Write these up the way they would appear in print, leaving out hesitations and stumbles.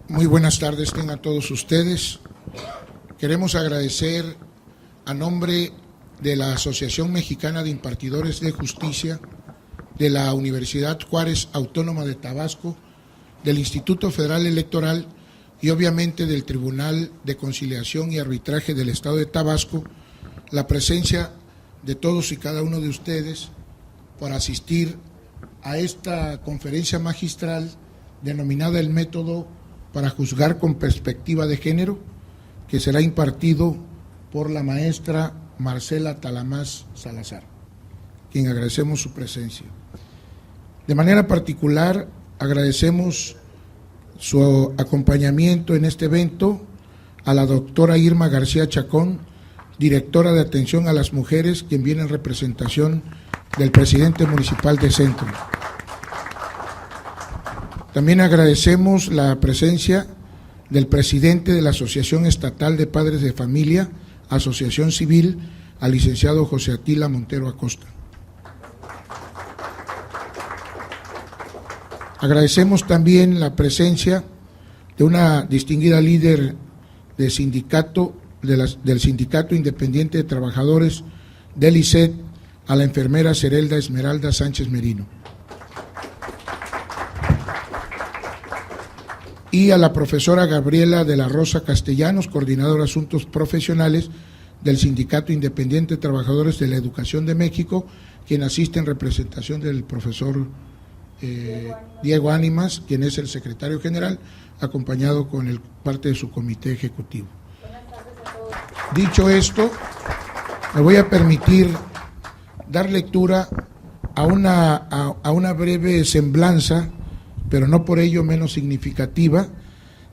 Muy buenas tardes tengan todos ustedes. Queremos agradecer a nombre de la Asociación Mexicana de Impartidores de Justicia, de la Universidad Juárez Autónoma de Tabasco, del Instituto Federal Electoral y obviamente del Tribunal de Conciliación y Arbitraje del Estado de Tabasco, la presencia de todos y cada uno de ustedes por asistir a esta conferencia magistral denominada El Método para Juzgar con Perspectiva de Género, que será impartido por la maestra Marcela Talamás Salazar, quien agradecemos su presencia. De manera particular, agradecemos su acompañamiento en este evento a la doctora Irma García Chacón, directora de Atención a las Mujeres, quien viene en representación del presidente municipal de Centro. También agradecemos la presencia del presidente de la Asociación Estatal de Padres de Familia, Asociación Civil, al licenciado José Atila Montero Acosta. Agradecemos también la presencia de una distinguida líder del sindicato Independiente de Trabajadores del ICET, a la enfermera Cerelda Esmeralda Sánchez Merino. Y a la profesora Gabriela de la Rosa Castellanos, coordinadora de Asuntos Profesionales del Sindicato Independiente de Trabajadores de la Educación de México, quien asiste en representación del profesor Diego Ánimas, quien es el secretario general, acompañado con parte de su comité ejecutivo. Dicho esto, me voy a permitir dar lectura a una breve semblanza, pero no por ello menos significativa,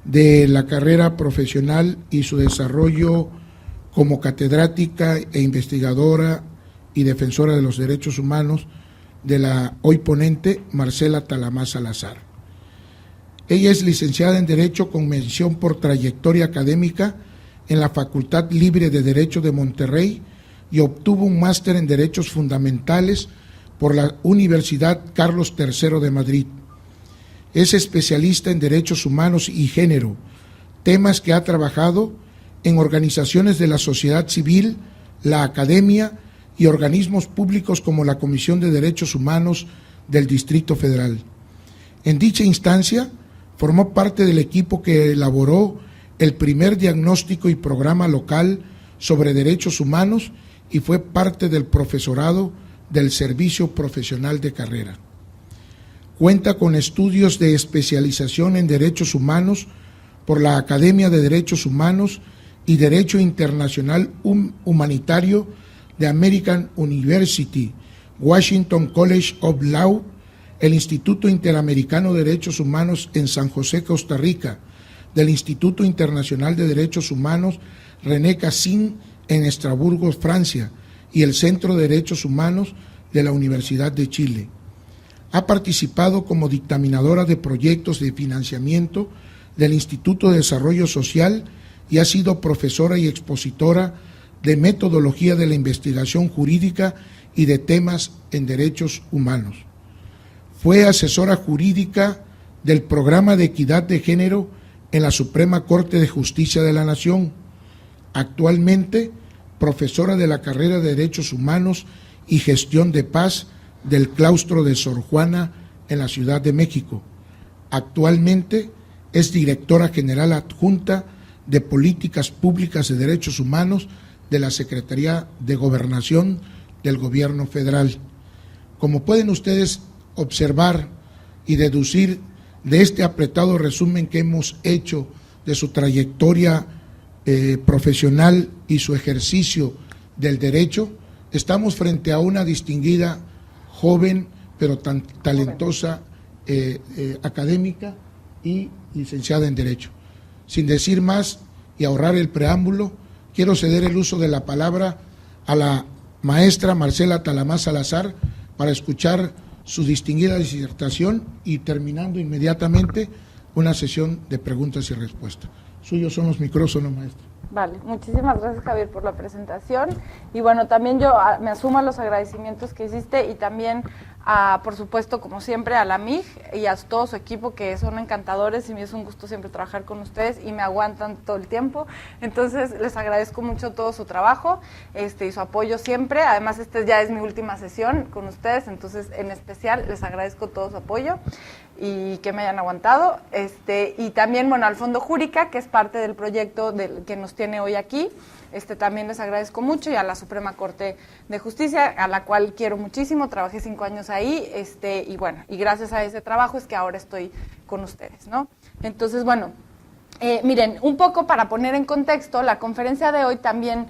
de la carrera profesional y su desarrollo como catedrática e investigadora y defensora de los derechos humanos de la hoy ponente Marcela Talamás Salazar. Ella es licenciada en Derecho con mención por trayectoria académica en la Facultad Libre de Derecho de Monterrey y obtuvo un máster en Derechos Fundamentales por la Universidad Carlos III de Madrid. Es especialista en Derechos Humanos y Género, temas que ha trabajado en organizaciones de la sociedad civil, la academia y organismos públicos como la Comisión de Derechos Humanos del Distrito Federal. En dicha instancia, formó parte del equipo que elaboró el primer diagnóstico y programa local sobre derechos humanos y fue parte del profesorado del Servicio Profesional de Carrera. Cuenta con estudios de especialización en Derechos Humanos por la Academia de Derechos Humanos y Derecho Internacional Humanitario de American University, Washington College of Law, el Instituto Interamericano de Derechos Humanos en San José, Costa Rica, del Instituto Internacional de Derechos Humanos René Cassin en Estrasburgo, Francia, y el Centro de Derechos Humanos de la Universidad de Chile. Ha participado como dictaminadora de proyectos de financiamiento del Instituto de Desarrollo Social y ha sido profesora y expositora de metodología de la investigación jurídica y de temas en derechos humanos. Fue asesora jurídica del Programa de Equidad de Género en la Suprema Corte de Justicia de la Nación. Actualmente, profesora de la carrera de Derechos Humanos y Gestión de Paz del Claustro de Sor Juana en la Ciudad de México. Actualmente es directora general adjunta de Políticas Públicas de Derechos Humanos de la Secretaría de Gobernación del Gobierno Federal. Como pueden ustedes observar y deducir de este apretado resumen que hemos hecho de su trayectoria profesional y su ejercicio del derecho, estamos frente a una distinguida joven, pero tan talentosa académica y licenciada en Derecho. Sin decir más y ahorrar el preámbulo, quiero ceder el uso de la palabra a la maestra Marcela Talamás Salazar para escuchar su distinguida disertación y terminando inmediatamente una sesión de preguntas y respuestas. Suyos son los micrófonos, maestra. Vale, muchísimas gracias, Javier, por la presentación. Y bueno, también yo me asumo a los agradecimientos que hiciste y también, por supuesto, como siempre, a la MIG y a todo su equipo, que son encantadores, y me es un gusto siempre trabajar con ustedes y me aguantan todo el tiempo. Entonces, les agradezco mucho todo su trabajo y su apoyo siempre. Además, ya es mi última sesión con ustedes, entonces, en especial, les agradezco todo su apoyo y que me hayan aguantado. Y también, bueno, al Fondo Júrica, que es parte del proyecto que nos tiene hoy aquí, también les agradezco mucho, y a la Suprema Corte de Justicia, a la cual quiero muchísimo, trabajé 5 años ahí, y bueno, y gracias a ese trabajo es que ahora estoy con ustedes, ¿no? Entonces, bueno, miren, un poco para poner en contexto, la conferencia de hoy también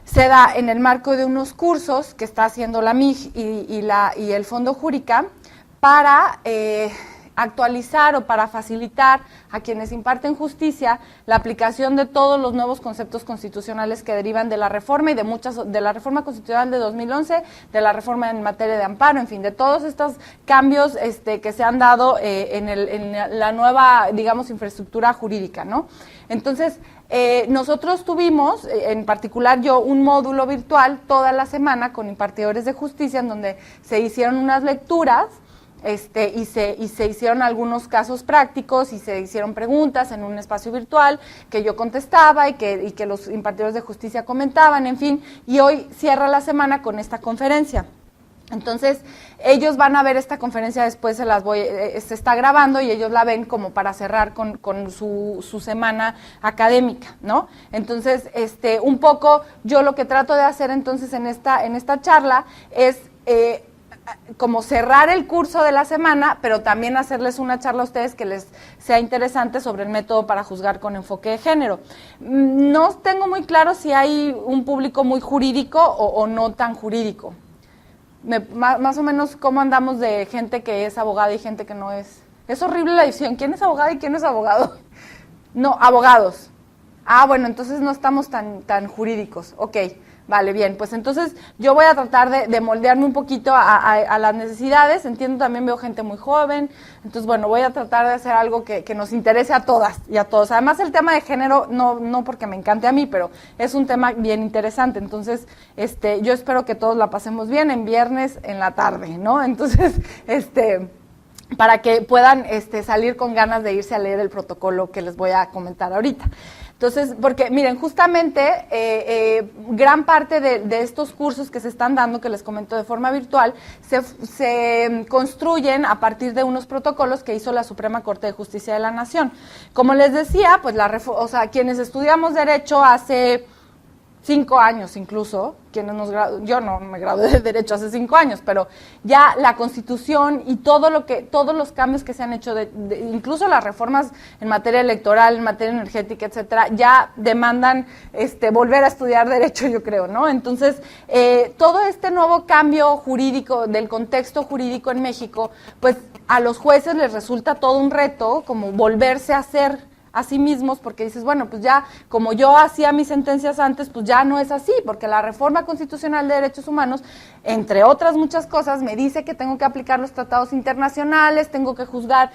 se da en el marco de unos cursos que está haciendo la MIG y el Fondo Júrica para actualizar o para facilitar a quienes imparten justicia la aplicación de todos los nuevos conceptos constitucionales que derivan de la reforma y de la reforma constitucional de 2011, de la reforma en materia de amparo, en fin, de todos estos cambios que se han dado en la nueva, digamos, infraestructura jurídica, ¿no? Entonces, nosotros tuvimos, en particular yo, un módulo virtual toda la semana con impartidores de justicia en donde se hicieron unas lecturas y se hicieron algunos casos prácticos y se hicieron preguntas en un espacio virtual que yo contestaba y que los impartidores de justicia comentaban, en fin, y hoy cierra la semana con esta conferencia. Entonces, ellos van a ver esta conferencia, después se está grabando y ellos la ven como para cerrar con su semana académica, ¿no? Entonces, un poco, yo lo que trato de hacer entonces en esta charla es como cerrar el curso de la semana, pero también hacerles una charla a ustedes que les sea interesante sobre el método para juzgar con enfoque de género. No tengo muy claro si hay un público muy jurídico o no tan jurídico. Más o menos, ¿cómo andamos de gente que es abogada y gente que no es? Es horrible la división. ¿Quién es abogada y quién no es abogado? No, abogados. Bueno, entonces no estamos tan jurídicos. Ok. Vale, bien, pues entonces yo voy a tratar de moldearme un poquito a las necesidades. Entiendo, también veo gente muy joven, entonces bueno, voy a tratar de hacer algo que nos interese a todas y a todos. Además, el tema de género, no porque me encante a mí, pero es un tema bien interesante, entonces yo espero que todos la pasemos bien en viernes en la tarde, ¿no? Entonces, para que puedan salir con ganas de irse a leer el protocolo que les voy a comentar ahorita. Entonces, porque miren, justamente gran parte de estos cursos que se están dando, que les comento de forma virtual, se construyen a partir de unos protocolos que hizo la Suprema Corte de Justicia de la Nación. Como les decía, pues quienes estudiamos Derecho hace 5 años incluso, yo no me gradué de Derecho hace 5 años, pero ya la Constitución y todos los cambios que se han hecho, incluso las reformas en materia electoral, en materia energética, etcétera, ya demandan volver a estudiar Derecho, yo creo, ¿no? Entonces, todo este nuevo cambio jurídico, del contexto jurídico en México, pues a los jueces les resulta todo un reto, como volverse a hacer a sí mismos, porque dices, bueno, pues ya, como yo hacía mis sentencias antes, pues ya no es así, porque la reforma constitucional de derechos humanos, entre otras muchas cosas, me dice que tengo que aplicar los tratados internacionales, tengo que juzgar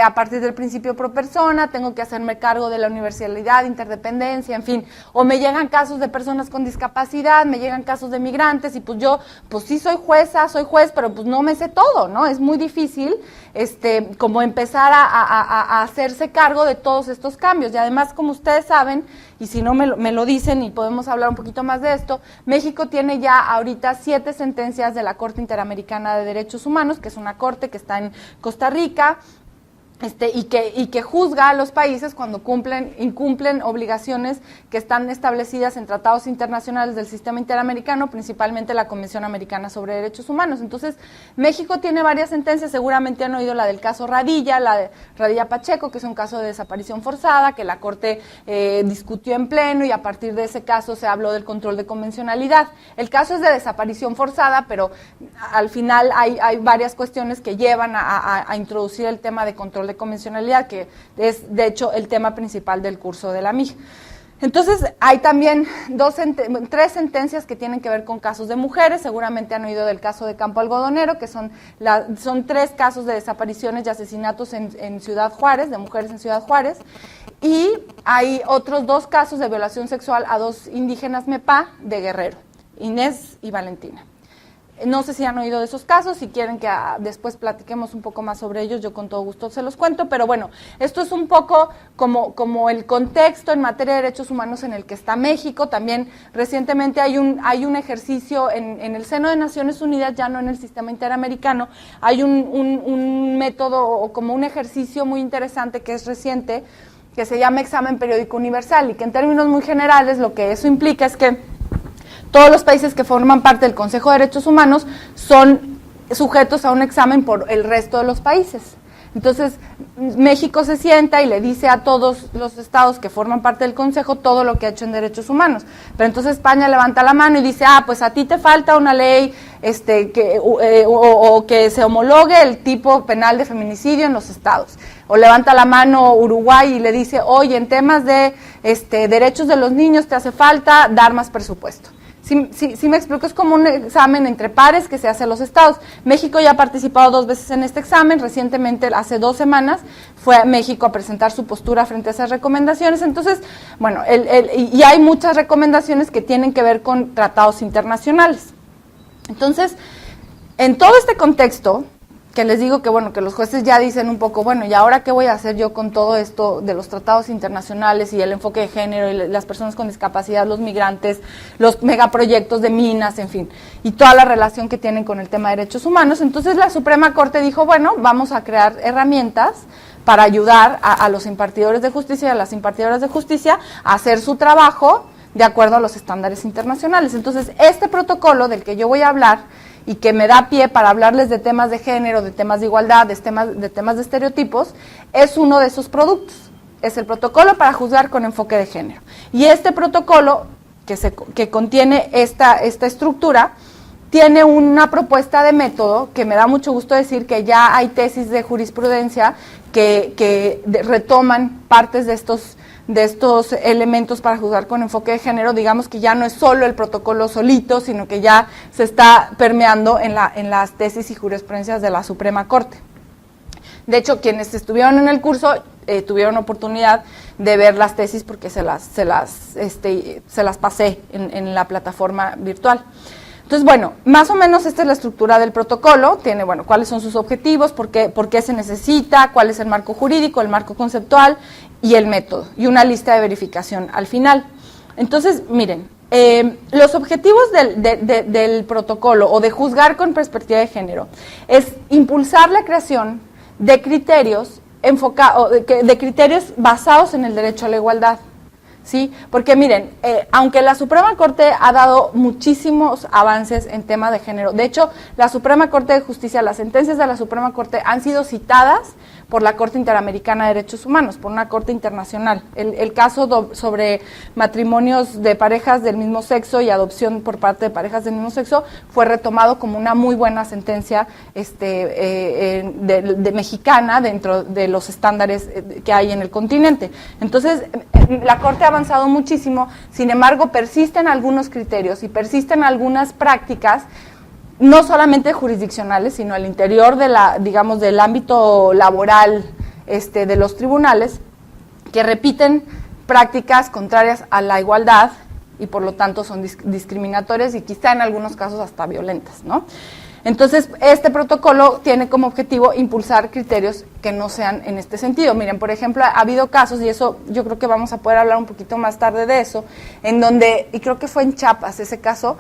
a partir del principio pro persona, tengo que hacerme cargo de la universalidad, interdependencia, en fin, o me llegan casos de personas con discapacidad, me llegan casos de migrantes, y pues yo, pues sí soy jueza, soy juez, pero pues no me sé todo, ¿no? Es muy difícil, como empezar a hacerse cargo de todos estos cambios. Y además, como ustedes saben, y si no me lo dicen y podemos hablar un poquito más de esto, México tiene ya ahorita 7 sentencias de la Corte Interamericana de Derechos Humanos, que es una corte que está en Costa Rica, y que juzga a los países cuando incumplen obligaciones que están establecidas en tratados internacionales del sistema interamericano, principalmente la Convención Americana sobre Derechos Humanos. Entonces, México tiene varias sentencias, seguramente han oído la del caso Radilla, la de Radilla Pacheco, que es un caso de desaparición forzada, que la Corte discutió en pleno, y a partir de ese caso se habló del control de convencionalidad. El caso es de desaparición forzada, pero al final hay varias cuestiones que llevan a introducir el tema de control de convencionalidad, que es de hecho el tema principal del curso de la MIG. Entonces, hay también tres sentencias que tienen que ver con casos de mujeres. Seguramente han oído del caso de Campo Algodonero, que son 3 casos de desapariciones y asesinatos en Ciudad Juárez, de mujeres en Ciudad Juárez. Y hay otros 2 casos de violación sexual a 2 indígenas Mepá de Guerrero, Inés y Valentina. No sé si han oído de esos casos, si quieren que después platiquemos un poco más sobre ellos, yo con todo gusto se los cuento, pero bueno, esto es un poco como el contexto en materia de derechos humanos en el que está México. También recientemente hay un ejercicio en el seno de Naciones Unidas, ya no en el sistema interamericano, hay un método o como un ejercicio muy interesante que es reciente, que se llama examen periódico universal, y que en términos muy generales lo que eso implica es que todos los países que forman parte del Consejo de Derechos Humanos son sujetos a un examen por el resto de los países. Entonces, México se sienta y le dice a todos los estados que forman parte del Consejo todo lo que ha hecho en derechos humanos. Pero entonces España levanta la mano y dice, pues a ti te falta una ley que se homologue el tipo penal de feminicidio en los estados. O levanta la mano Uruguay y le dice, oye, en temas de derechos de los niños te hace falta dar más presupuesto. Sí me explico, es como un examen entre pares que se hace a los estados. México ya ha participado 2 veces en este examen. Recientemente, hace 2 semanas, fue a México a presentar su postura frente a esas recomendaciones. Entonces, bueno, y hay muchas recomendaciones que tienen que ver con tratados internacionales. Entonces, en todo este contexto, que les digo que bueno, que los jueces ya dicen un poco, bueno, ¿y ahora qué voy a hacer yo con todo esto de los tratados internacionales y el enfoque de género y las personas con discapacidad, los migrantes, los megaproyectos de minas, en fin, y toda la relación que tienen con el tema de derechos humanos? Entonces la Suprema Corte dijo, bueno, vamos a crear herramientas para ayudar a los impartidores de justicia y a las impartidoras de justicia a hacer su trabajo de acuerdo a los estándares internacionales. Entonces, este protocolo del que yo voy a hablar y que me da pie para hablarles de temas de género, de temas de igualdad, de temas de estereotipos, es uno de esos productos. Es el protocolo para juzgar con enfoque de género. Y este protocolo, que contiene esta estructura, tiene una propuesta de método que me da mucho gusto decir que ya hay tesis de jurisprudencia que retoman partes de estos elementos para juzgar con enfoque de género. Digamos que ya no es solo el protocolo solito, sino que ya se está permeando en las tesis y jurisprudencias de la Suprema Corte. De hecho, quienes estuvieron en el curso tuvieron oportunidad de ver las tesis porque se las pasé en la plataforma virtual. Entonces, bueno, más o menos esta es la estructura del protocolo. Tiene, bueno, cuáles son sus objetivos, por qué se necesita, cuál es el marco jurídico, el marco conceptual y el método, y una lista de verificación al final. Entonces, miren, los objetivos del protocolo o de juzgar con perspectiva de género es impulsar la creación de criterios de criterios basados en el derecho a la igualdad. ¿Sí? Porque miren, aunque la Suprema Corte ha dado muchísimos avances en tema de género, de hecho, la Suprema Corte de Justicia, las sentencias de la Suprema Corte han sido citadas por la Corte Interamericana de Derechos Humanos, por una corte internacional. El caso sobre matrimonios de parejas del mismo sexo y adopción por parte de parejas del mismo sexo fue retomado como una muy buena sentencia de mexicana dentro de los estándares que hay en el continente. Entonces, la Corte ha avanzado muchísimo, sin embargo, persisten algunos criterios y persisten algunas prácticas, no solamente jurisdiccionales, sino al interior del ámbito laboral de los tribunales, que repiten prácticas contrarias a la igualdad y por lo tanto son discriminatorias y quizá en algunos casos hasta violentas, ¿no? Entonces, este protocolo tiene como objetivo impulsar criterios que no sean en este sentido. Miren, por ejemplo, ha habido casos, y eso yo creo que vamos a poder hablar un poquito más tarde de eso, en donde, y creo que fue en Chiapas ese caso,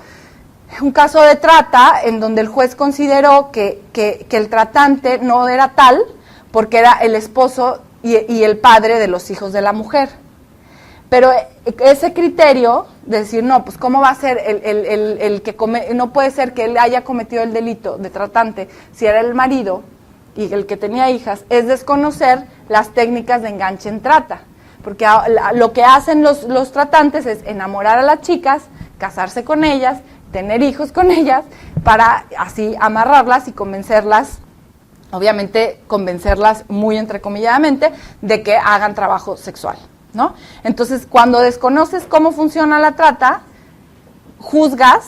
un caso de trata en donde el juez consideró que el tratante no era tal porque era el esposo y el padre de los hijos de la mujer. Pero ese criterio de decir, no, pues cómo va a ser el que no puede ser que él haya cometido el delito de tratante si era el marido y el que tenía hijas, es desconocer las técnicas de enganche en trata. Porque lo que hacen los tratantes es enamorar a las chicas, casarse con ellas, tener hijos con ellas, para así amarrarlas y convencerlas, obviamente convencerlas muy entrecomilladamente, de que hagan trabajo sexual. ¿no? Entonces, cuando desconoces cómo funciona la trata, juzgas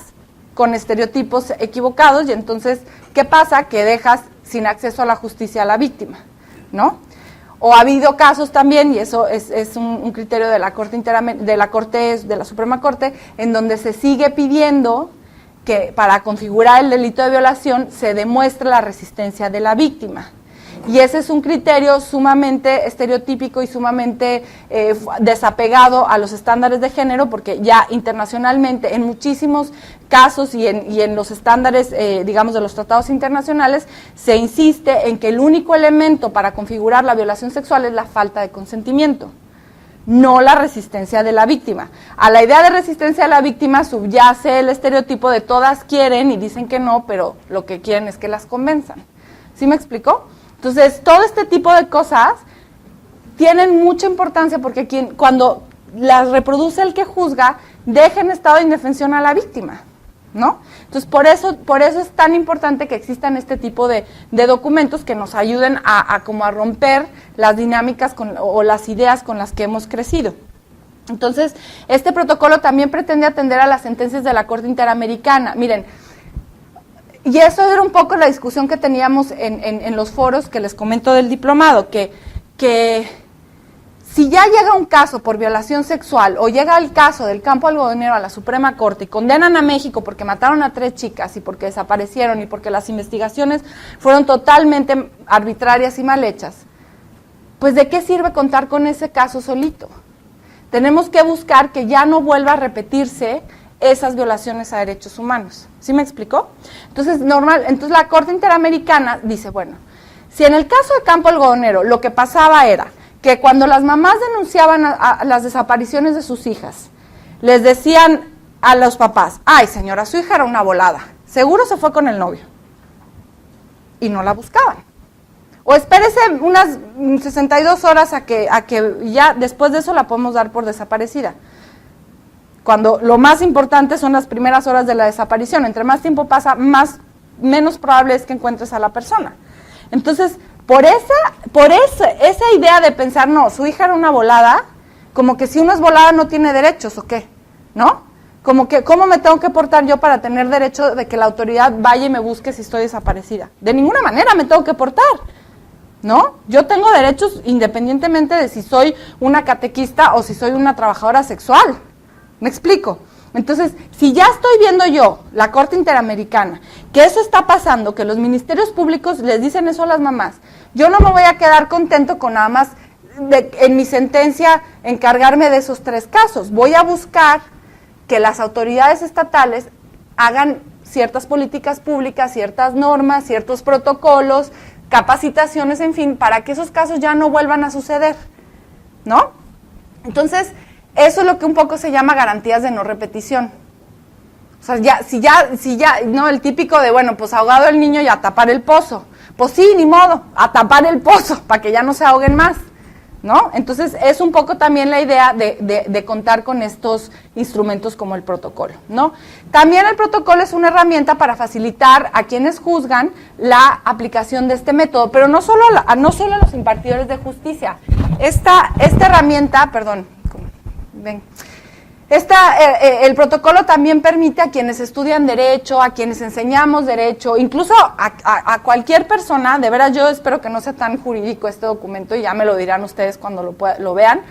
con estereotipos equivocados y entonces, ¿qué pasa? Que dejas sin acceso a la justicia a la víctima, ¿no? O ha habido casos también, y eso es un criterio de la de la Suprema Corte, en donde se sigue pidiendo que para configurar el delito de violación se demuestre la resistencia de la víctima. Y ese es un criterio sumamente estereotípico y sumamente desapegado a los estándares de género, porque ya internacionalmente, en muchísimos casos y en los estándares, digamos, de los tratados internacionales, se insiste en que el único elemento para configurar la violación sexual es la falta de consentimiento, no la resistencia de la víctima. A la idea de resistencia de la víctima subyace el estereotipo de todas quieren y dicen que no, pero lo que quieren es que las convenzan. ¿Sí me explicó? Entonces, todo este tipo de cosas tienen mucha importancia porque cuando las reproduce el que juzga, deja en estado de indefensión a la víctima, ¿no? Entonces, por eso es tan importante que existan este tipo de documentos que nos ayuden a romper las dinámicas o las ideas con las que hemos crecido. Entonces, este protocolo también pretende atender a las sentencias de la Corte Interamericana. Miren, y eso era un poco la discusión que teníamos en los foros que les comento del diplomado, que si ya llega un caso por violación sexual o llega el caso del Campo Algodonero a la Suprema Corte y condenan a México porque mataron a 3 chicas y porque desaparecieron y porque las investigaciones fueron totalmente arbitrarias y mal hechas, pues ¿de qué sirve contar con ese caso solito? Tenemos que buscar que ya no vuelva a repetirse esas violaciones a derechos humanos. ¿Sí me explicó? Entonces, la Corte Interamericana dice, bueno, si en el caso de Campo Algodonero lo que pasaba era que cuando las mamás denunciaban a las desapariciones de sus hijas, les decían a los papás, ay señora, su hija era una volada, seguro se fue con el novio, y no la buscaban. O espérese unas 62 horas a que ya después de eso la podemos dar por desaparecida. Cuando lo más importante son las primeras horas de la desaparición. Entre más tiempo pasa, menos probable es que encuentres a la persona. Entonces, por esa idea de pensar, no, su hija era una volada, como que si uno es volada no tiene derechos, ¿o qué? ¿No? Como que, ¿cómo me tengo que portar yo para tener derecho de que la autoridad vaya y me busque si estoy desaparecida? De ninguna manera me tengo que portar, ¿no? Yo tengo derechos independientemente de si soy una catequista o si soy una trabajadora sexual. ¿Me explico? Entonces, si ya estoy viendo yo, la Corte Interamericana, que eso está pasando, que los ministerios públicos les dicen eso a las mamás, yo no me voy a quedar contento con nada más en mi sentencia encargarme de esos 3 casos. Voy a buscar que las autoridades estatales hagan ciertas políticas públicas, ciertas normas, ciertos protocolos, capacitaciones, en fin, para que esos casos ya no vuelvan a suceder, ¿no? Entonces, eso es lo que un poco se llama garantías de no repetición. O sea, si ya, no, el típico de, bueno, pues ahogado el niño y a tapar el pozo. Pues sí, ni modo, a tapar el pozo, para que ya no se ahoguen más, ¿no? Entonces, es un poco también la idea de contar con estos instrumentos como el protocolo, ¿no? También el protocolo es una herramienta para facilitar a quienes juzgan la aplicación de este método, pero no solo a los impartidores de justicia. Esta herramienta, el protocolo también permite a quienes estudian derecho, a quienes enseñamos derecho, incluso a cualquier persona, de veras yo espero que no sea tan jurídico este documento y ya me lo dirán ustedes cuando lo vean,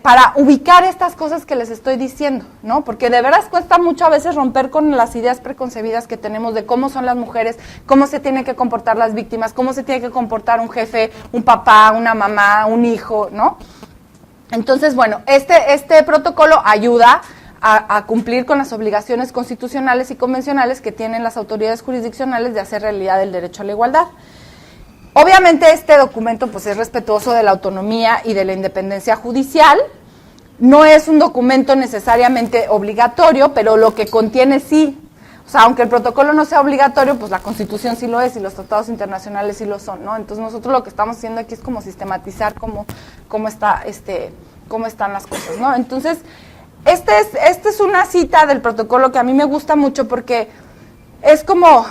para ubicar estas cosas que les estoy diciendo, ¿no? Porque de veras cuesta mucho a veces romper con las ideas preconcebidas que tenemos de cómo son las mujeres, cómo se tienen que comportar las víctimas, cómo se tiene que comportar un jefe, un papá, una mamá, un hijo, ¿no? Entonces, bueno, este protocolo ayuda a cumplir con las obligaciones constitucionales y convencionales que tienen las autoridades jurisdiccionales de hacer realidad el derecho a la igualdad. Obviamente este documento pues es respetuoso de la autonomía y de la independencia judicial, no es un documento necesariamente obligatorio, pero lo que contiene sí. O sea, aunque el protocolo no sea obligatorio, pues la Constitución sí lo es y los tratados internacionales sí lo son, ¿no? Entonces nosotros lo que estamos haciendo aquí es como sistematizar cómo están las cosas, ¿no? Entonces, esta es una cita del protocolo que a mí me gusta mucho porque es como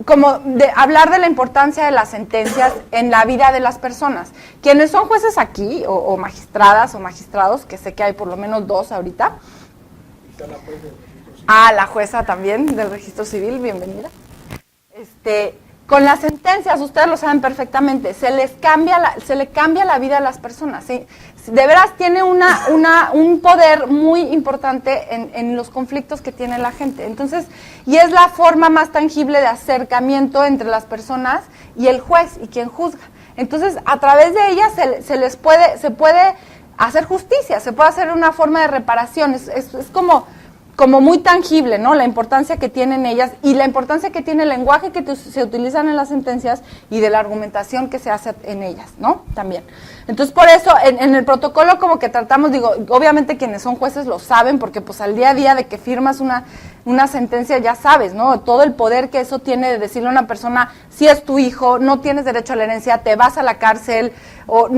como de hablar de la importancia de las sentencias en la vida de las personas. Quienes son jueces aquí, o magistradas o magistrados, que sé que hay por lo menos 2 ahorita. La jueza también del registro civil, bienvenida. Con las sentencias, ustedes lo saben perfectamente, se le cambia la vida a las personas, ¿sí? De veras tiene un poder muy importante en los conflictos que tiene la gente. Entonces, y es la forma más tangible de acercamiento entre las personas y el juez y quien juzga. Entonces, a través de ellas se puede hacer justicia, se puede hacer una forma de reparación. Es como muy tangible, ¿no? La importancia que tienen ellas y la importancia que tiene el lenguaje que se utilizan en las sentencias y de la argumentación que se hace en ellas, ¿no? También. Entonces, por eso, en el protocolo como que tratamos, digo, obviamente quienes son jueces lo saben, porque pues al día a día de que firmas una sentencia ya sabes, ¿no? Todo el poder que eso tiene de decirle a una persona, si es tu hijo, no tienes derecho a la herencia, te vas a la cárcel, o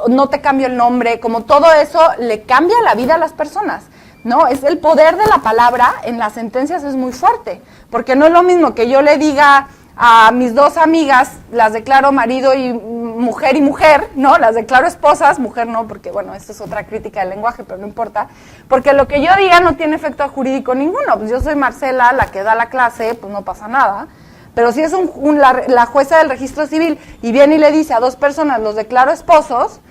no te cambio el nombre, como todo eso le cambia la vida a las personas. No, es el poder de la palabra en las sentencias es muy fuerte, porque no es lo mismo que yo le diga a mis 2 amigas, las declaro marido y mujer, ¿no? Las declaro esposas, mujer no, porque bueno, esto es otra crítica del lenguaje, pero no importa, porque lo que yo diga no tiene efecto jurídico ninguno, pues yo soy Marcela, la que da la clase, pues no pasa nada, pero si es la jueza del registro civil y viene y le dice a 2 personas, los declaro esposos,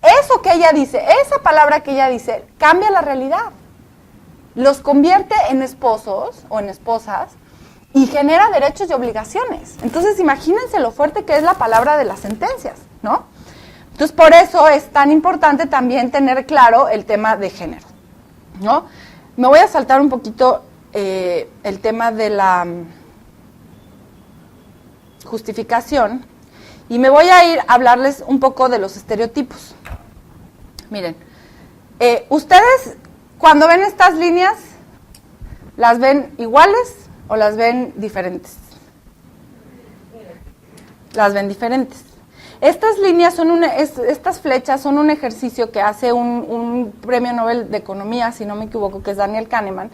eso que ella dice, esa palabra que ella dice, cambia la realidad. Los convierte en esposos o en esposas y genera derechos y obligaciones. Entonces, imagínense lo fuerte que es la palabra de las sentencias, ¿no? Entonces, por eso es tan importante también tener claro el tema de género, ¿no? Me voy a saltar un poquito el tema de la justificación y me voy a ir a hablarles un poco de los estereotipos. Miren, ustedes cuando ven estas líneas, ¿las ven iguales o las ven diferentes? Las ven diferentes. Estas líneas estas flechas son un ejercicio que hace un premio Nobel de Economía, si no me equivoco, que es Daniel Kahneman,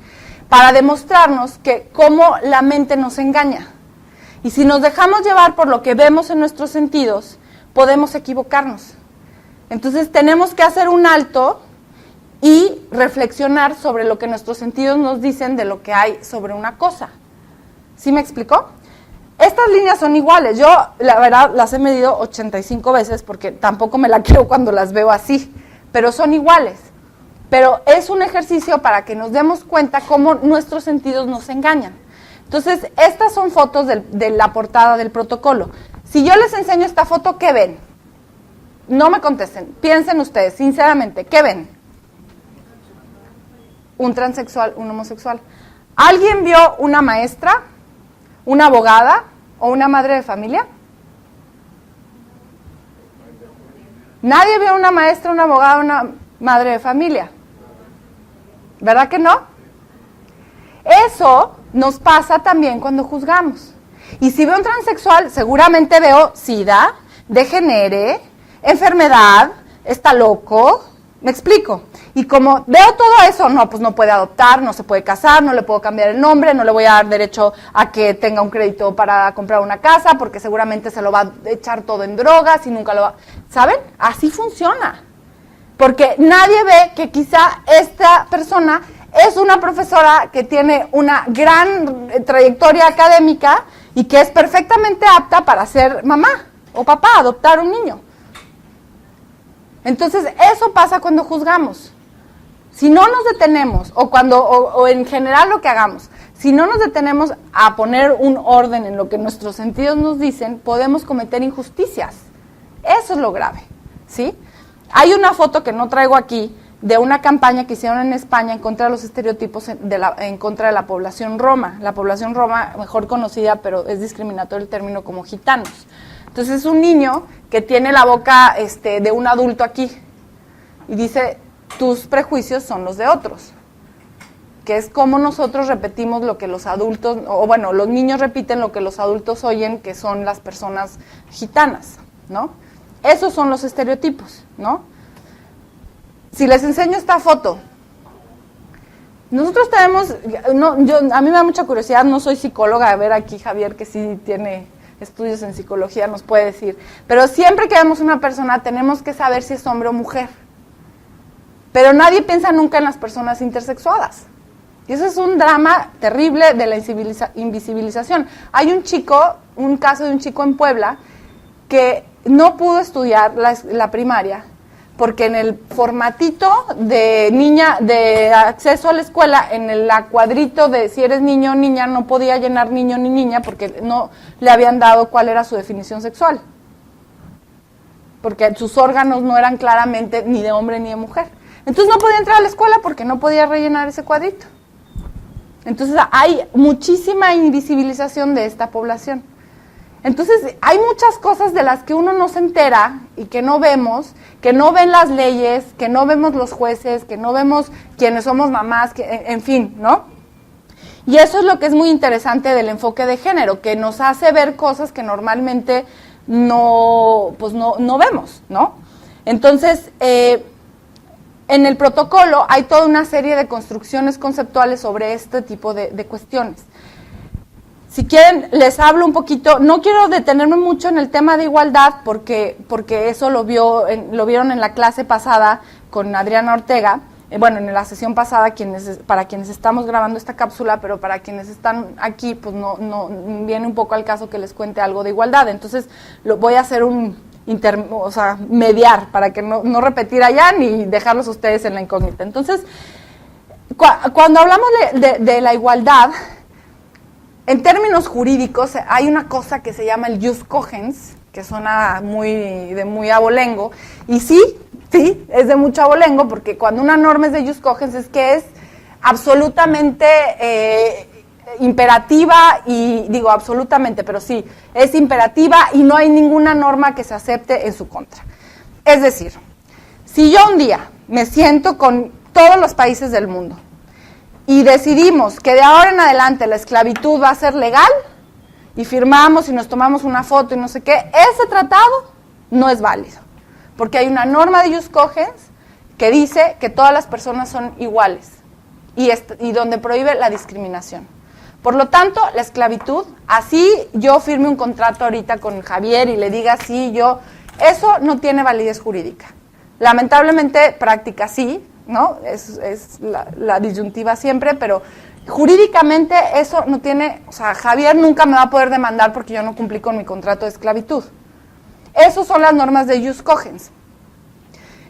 para demostrarnos que cómo la mente nos engaña. Y si nos dejamos llevar por lo que vemos en nuestros sentidos, podemos equivocarnos. Entonces tenemos que hacer un alto y reflexionar sobre lo que nuestros sentidos nos dicen de lo que hay sobre una cosa. ¿Sí me explicó? Estas líneas son iguales. Yo, la verdad, las he medido 85 veces porque tampoco me la creo cuando las veo así, pero son iguales. Pero es un ejercicio para que nos demos cuenta cómo nuestros sentidos nos engañan. Entonces, estas son fotos de la portada del protocolo. Si yo les enseño esta foto, ¿qué ven? No me contesten, piensen ustedes, sinceramente, ¿qué ven? Un transexual, un homosexual. ¿Alguien vio una maestra, una abogada o una madre de familia? Nadie vio una maestra, una abogada, una madre de familia. ¿Verdad que no? Eso nos pasa también cuando juzgamos. Y si veo un transexual, seguramente veo SIDA, degenere, enfermedad, está loco. ¿Me explico? Y como veo todo eso, no, pues no puede adoptar, no se puede casar, no le puedo cambiar el nombre, no le voy a dar derecho a que tenga un crédito para comprar una casa, porque seguramente se lo va a echar todo en drogas y nunca lo va... ¿Saben? Así funciona. Porque nadie ve que quizá esta persona es una profesora que tiene una gran trayectoria académica y que es perfectamente apta para ser mamá o papá, adoptar un niño. Entonces, eso pasa cuando juzgamos. Si no nos detenemos, o en general lo que hagamos, si no nos detenemos a poner un orden en lo que nuestros sentidos nos dicen, podemos cometer injusticias. Eso es lo grave, ¿sí? Hay una foto que no traigo aquí de una campaña que hicieron en España en contra de los estereotipos en contra de la población roma. La población roma, mejor conocida, pero es discriminatorio el término, como gitanos. Entonces es un niño que tiene la boca de un adulto aquí y dice, tus prejuicios son los de otros, que es como nosotros repetimos lo que los adultos, o bueno, los niños repiten lo que los adultos oyen, que son las personas gitanas, ¿no? Esos son los estereotipos, ¿no? Si les enseño esta foto, Nosotros tenemos, a mí me da mucha curiosidad, no soy psicóloga, a ver aquí Javier que sí tiene estudios en psicología nos puede decir, pero siempre que vemos una persona tenemos que saber si es hombre o mujer, pero nadie piensa nunca en las personas intersexuadas, y eso es un drama terrible de la invisibilización. Hay un caso de un chico en Puebla que no pudo estudiar la primaria, porque en el formatito de acceso a la escuela, en el cuadrito de si eres niño o niña, no podía llenar niño ni niña porque no le habían dado cuál era su definición sexual. Porque sus órganos no eran claramente ni de hombre ni de mujer. Entonces no podía entrar a la escuela porque no podía rellenar ese cuadrito. Entonces hay muchísima invisibilización de esta población. Entonces, hay muchas cosas de las que uno no se entera y que no vemos, que no ven las leyes, que no vemos los jueces, que no vemos quienes somos mamás, en fin, ¿no? Y eso es lo que es muy interesante del enfoque de género, que nos hace ver cosas que normalmente no vemos, ¿no? Entonces, en el protocolo hay toda una serie de construcciones conceptuales sobre este tipo de cuestiones. Si quieren, les hablo un poquito, no quiero detenerme mucho en el tema de igualdad, porque eso lo vieron en la clase pasada con Adriana Ortega, en la sesión pasada, para quienes estamos grabando esta cápsula, pero para quienes están aquí, pues no viene un poco al caso que les cuente algo de igualdad. Entonces, voy a hacer mediar, para que no repetir allá ni dejarlos a ustedes en la incógnita. Entonces, cuando hablamos de la igualdad, en términos jurídicos, hay una cosa que se llama el jus cogens, que suena de muy abolengo, y sí, es de mucho abolengo, porque cuando una norma es de jus cogens es que es absolutamente imperativa, y digo absolutamente, pero sí, es imperativa y no hay ninguna norma que se acepte en su contra. Es decir, si yo un día me siento con todos los países del mundo, y decidimos que de ahora en adelante la esclavitud va a ser legal, y firmamos y nos tomamos una foto y no sé qué, ese tratado no es válido, porque hay una norma de jus cogens que dice que todas las personas son iguales, y donde prohíbe la discriminación. Por lo tanto, la esclavitud, así yo firme un contrato ahorita con Javier y le diga sí, eso no tiene validez jurídica. Lamentablemente, práctica sí, ¿no? Es la disyuntiva siempre, pero jurídicamente eso no tiene, Javier nunca me va a poder demandar porque yo no cumplí con mi contrato de esclavitud. Esas son las normas de jus cogens.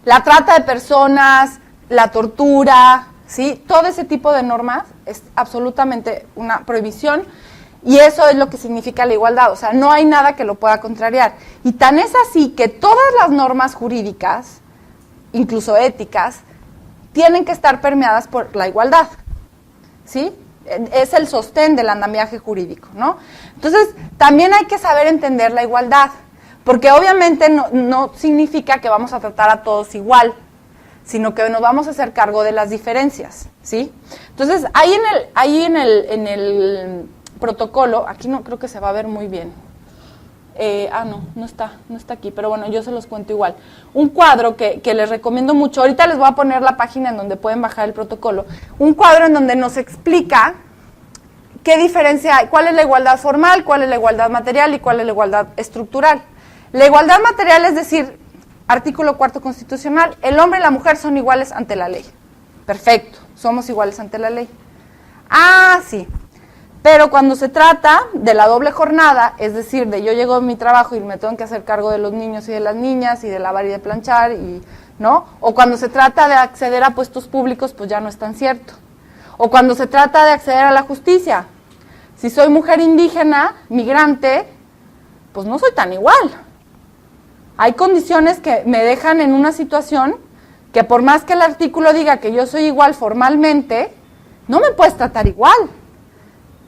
La trata de personas, la tortura, ¿sí? Todo ese tipo de normas es absolutamente una prohibición, y eso es lo que significa la igualdad, no hay nada que lo pueda contrariar. Y tan es así que todas las normas jurídicas, incluso éticas, tienen que estar permeadas por la igualdad, ¿sí? Es el sostén del andamiaje jurídico, ¿no? Entonces, también hay que saber entender la igualdad, porque obviamente no significa que vamos a tratar a todos igual, sino que nos vamos a hacer cargo de las diferencias, ¿sí? Entonces, ahí en el protocolo, aquí no creo que se va a ver muy bien. No está aquí, pero bueno, yo se los cuento igual. Un cuadro que les recomiendo mucho, ahorita les voy a poner la página en donde pueden bajar el protocolo, un cuadro en donde nos explica qué diferencia hay, cuál es la igualdad formal, cuál es la igualdad material y cuál es la igualdad estructural. La igualdad material es decir, artículo 4 constitucional, el hombre y la mujer son iguales ante la ley. Perfecto, somos iguales ante la ley. Sí. Pero cuando se trata de la doble jornada, es decir, de yo llego a mi trabajo y me tengo que hacer cargo de los niños y de las niñas y de lavar y de planchar, ¿no? O cuando se trata de acceder a puestos públicos, pues ya no es tan cierto. O cuando se trata de acceder a la justicia. Si soy mujer indígena, migrante, pues no soy tan igual. Hay condiciones que me dejan en una situación que por más que el artículo diga que yo soy igual formalmente, no me puedes tratar igual.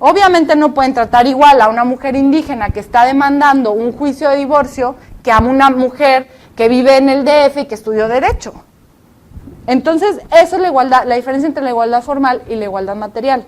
Obviamente no pueden tratar igual a una mujer indígena que está demandando un juicio de divorcio que a una mujer que vive en el DF y que estudió Derecho. Entonces, eso es la igualdad, la diferencia entre la igualdad formal y la igualdad material.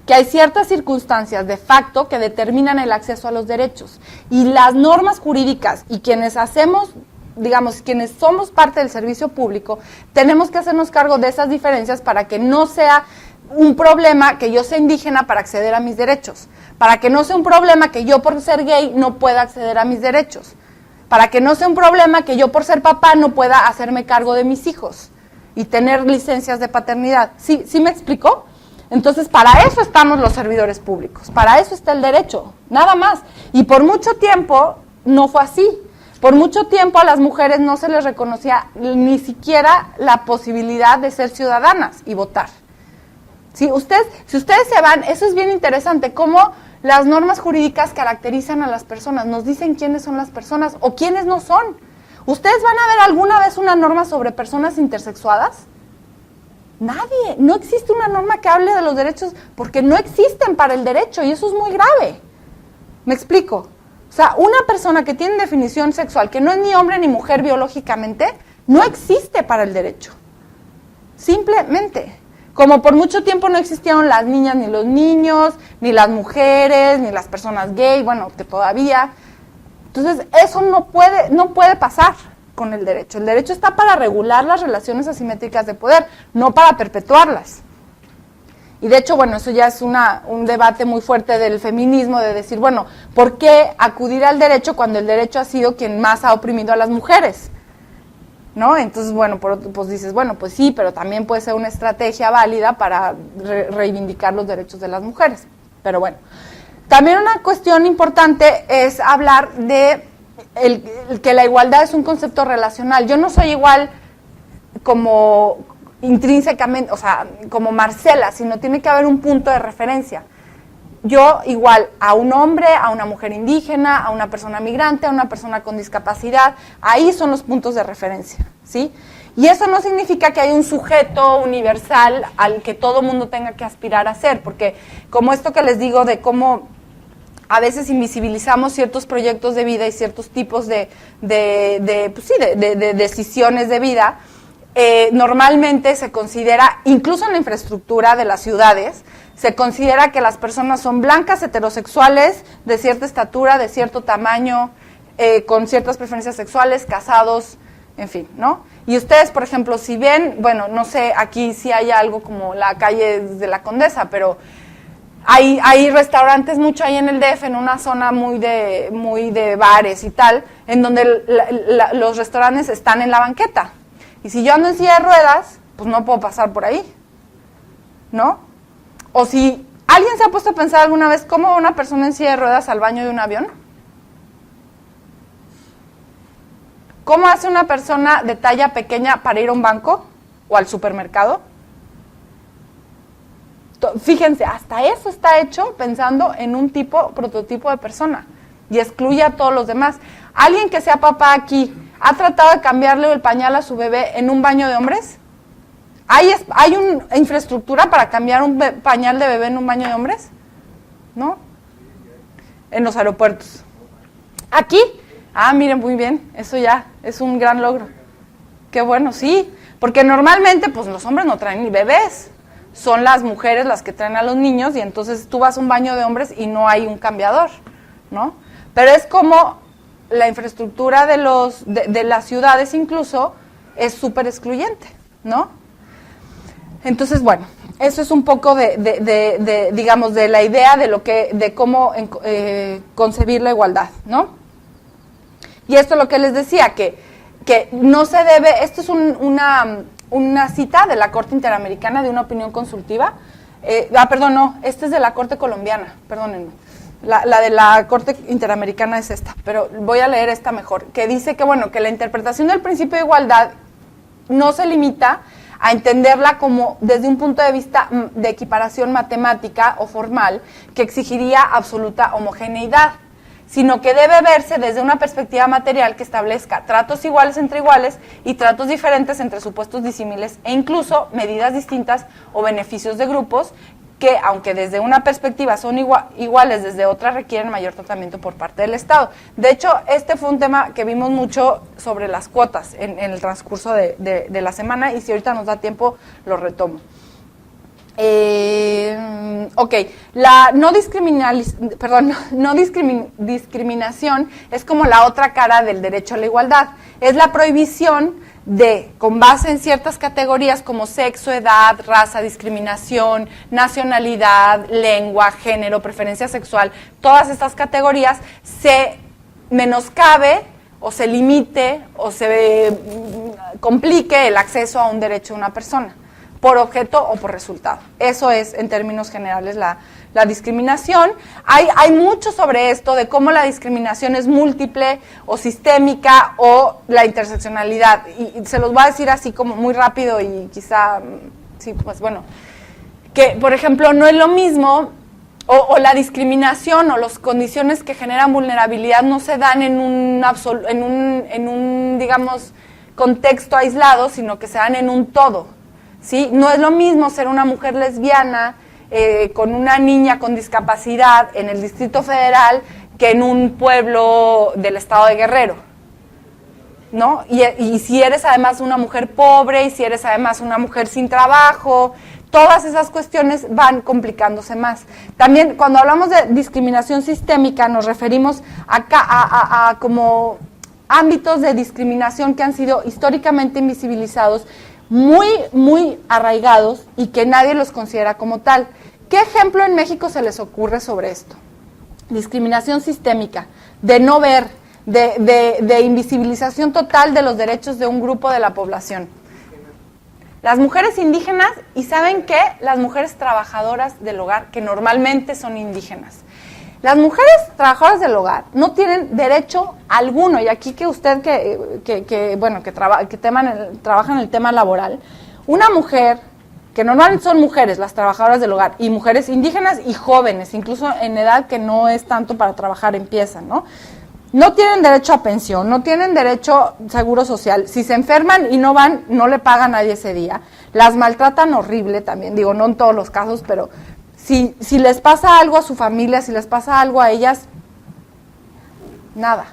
Que hay ciertas circunstancias de facto que determinan el acceso a los derechos. Y las normas jurídicas y quienes hacemos digamos, quienes somos parte del servicio público, tenemos que hacernos cargo de esas diferencias para que no sea un problema que yo sea indígena para acceder a mis derechos, para que no sea un problema que yo por ser gay no pueda acceder a mis derechos, para que no sea un problema que yo por ser papá no pueda hacerme cargo de mis hijos y tener licencias de paternidad. ¿Sí me explicó? Entonces, para eso estamos los servidores públicos, para eso está el derecho, nada más. Y por mucho tiempo no fue así. Por mucho tiempo a las mujeres no se les reconocía ni siquiera la posibilidad de ser ciudadanas y votar. Si ustedes se van, eso es bien interesante, cómo las normas jurídicas caracterizan a las personas, nos dicen quiénes son las personas o quiénes no son. ¿Ustedes van a ver alguna vez una norma sobre personas intersexuadas? Nadie, no existe una norma que hable de los derechos porque no existen para el derecho y eso es muy grave. ¿Me explico? O sea, una persona que tiene definición sexual, que no es ni hombre ni mujer biológicamente, no existe para el derecho. Simplemente. Como por mucho tiempo no existieron las niñas ni los niños, ni las mujeres, ni las personas gay, bueno, que todavía. Entonces, eso no puede pasar con el derecho. El derecho está para regular las relaciones asimétricas de poder, no para perpetuarlas. Y de hecho, bueno, eso ya es un debate muy fuerte del feminismo, de decir, bueno, ¿por qué acudir al derecho cuando el derecho ha sido quien más ha oprimido a las mujeres? ¿No? Entonces, bueno, pues dices, bueno, pues sí, pero también puede ser una estrategia válida para reivindicar los derechos de las mujeres. Pero bueno, también una cuestión importante es hablar de que la igualdad es un concepto relacional. Yo no soy igual como intrínsecamente, o sea, como Marcela, sino tiene que haber un punto de referencia. Yo igual a un hombre, a una mujer indígena, a una persona migrante, a una persona con discapacidad, ahí son los puntos de referencia, ¿sí? Y eso no significa que hay un sujeto universal al que todo mundo tenga que aspirar a ser, porque como esto que les digo de cómo a veces invisibilizamos ciertos proyectos de vida y ciertos tipos de decisiones de vida, normalmente se considera, incluso en la infraestructura de las ciudades, se considera que las personas son blancas, heterosexuales, de cierta estatura, de cierto tamaño, con ciertas preferencias sexuales, casados, en fin, ¿no? Y ustedes, por ejemplo, si ven, bueno, no sé, aquí sí hay algo como la calle de la Condesa, pero hay restaurantes mucho ahí en el DF, en una zona muy de bares y tal, en donde los restaurantes están en la banqueta. Y si yo ando en silla de ruedas, pues no puedo pasar por ahí, ¿no? O si alguien se ha puesto a pensar alguna vez cómo va una persona en silla de ruedas al baño de un avión. ¿Cómo hace una persona de talla pequeña para ir a un banco o al supermercado? Fíjense, hasta eso está hecho pensando en un prototipo de persona y excluye a todos los demás. Alguien que sea papá aquí, ¿ha tratado de cambiarle el pañal a su bebé en un baño de hombres? ¿Hay una infraestructura para cambiar un pañal de bebé en un baño de hombres? ¿No? En los aeropuertos. ¿Aquí? Miren, muy bien, eso ya es un gran logro. Qué bueno, sí, porque normalmente pues los hombres no traen ni bebés, son las mujeres las que traen a los niños y entonces tú vas a un baño de hombres y no hay un cambiador, ¿no? Pero es como la infraestructura de las ciudades incluso es súper excluyente, ¿no? Entonces, bueno, eso es un poco digamos, de la idea de cómo concebir la igualdad, ¿no? Y esto es lo que les decía, que no se debe, esto es una cita de la Corte Interamericana de una opinión consultiva, perdón, no, esta es de la Corte Colombiana, perdónenme, la de la Corte Interamericana es esta, pero voy a leer esta mejor, que dice que, bueno, que la interpretación del principio de igualdad no se limita a entenderla como desde un punto de vista de equiparación matemática o formal que exigiría absoluta homogeneidad, sino que debe verse desde una perspectiva material que establezca tratos iguales entre iguales y tratos diferentes entre supuestos disímiles e incluso medidas distintas o beneficios de grupos que, aunque desde una perspectiva son iguales, desde otra requieren mayor tratamiento por parte del Estado. De hecho, este fue un tema que vimos mucho sobre las cuotas en el transcurso de la semana y si ahorita nos da tiempo, lo retomo. la no discriminación es como la otra cara del derecho a la igualdad. Es la prohibición de, con base en ciertas categorías como sexo, edad, raza, discriminación, nacionalidad, lengua, género, preferencia sexual, todas estas categorías se menoscabe o se limite o se complique el acceso a un derecho de una persona, por objeto o por resultado. Eso es, en términos generales, la discriminación. Hay mucho sobre esto, de cómo la discriminación es múltiple o sistémica o la interseccionalidad. Y se los voy a decir así como muy rápido y quizá, sí, pues bueno, que por ejemplo no es lo mismo, o la discriminación o las condiciones que generan vulnerabilidad no se dan en un digamos, contexto aislado, sino que se dan en un todo. ¿Sí? No es lo mismo ser una mujer lesbiana con una niña con discapacidad en el Distrito Federal que en un pueblo del estado de Guerrero, ¿no? Y si eres además una mujer pobre, y si eres además una mujer sin trabajo, todas esas cuestiones van complicándose más. También cuando hablamos de discriminación sistémica nos referimos a como ámbitos de discriminación que han sido históricamente invisibilizados, muy, muy arraigados y que nadie los considera como tal. ¿Qué ejemplo en México se les ocurre sobre esto? Discriminación sistémica, de no ver, de invisibilización total de los derechos de un grupo de la población. Las mujeres indígenas, y ¿saben qué? Las mujeres trabajadoras del hogar, que normalmente son indígenas. Las mujeres trabajadoras del hogar no tienen derecho alguno, y aquí que usted trabaja en el tema laboral, una mujer, que normalmente son mujeres las trabajadoras del hogar, y mujeres indígenas y jóvenes, incluso en edad que no es tanto para trabajar, empiezan, ¿no? No tienen derecho a pensión, no tienen derecho a seguro social. Si se enferman y no van, no le paga a nadie ese día. Las maltratan horrible también, digo, no en todos los casos, pero si les pasa algo a su familia, si les pasa algo a ellas, nada.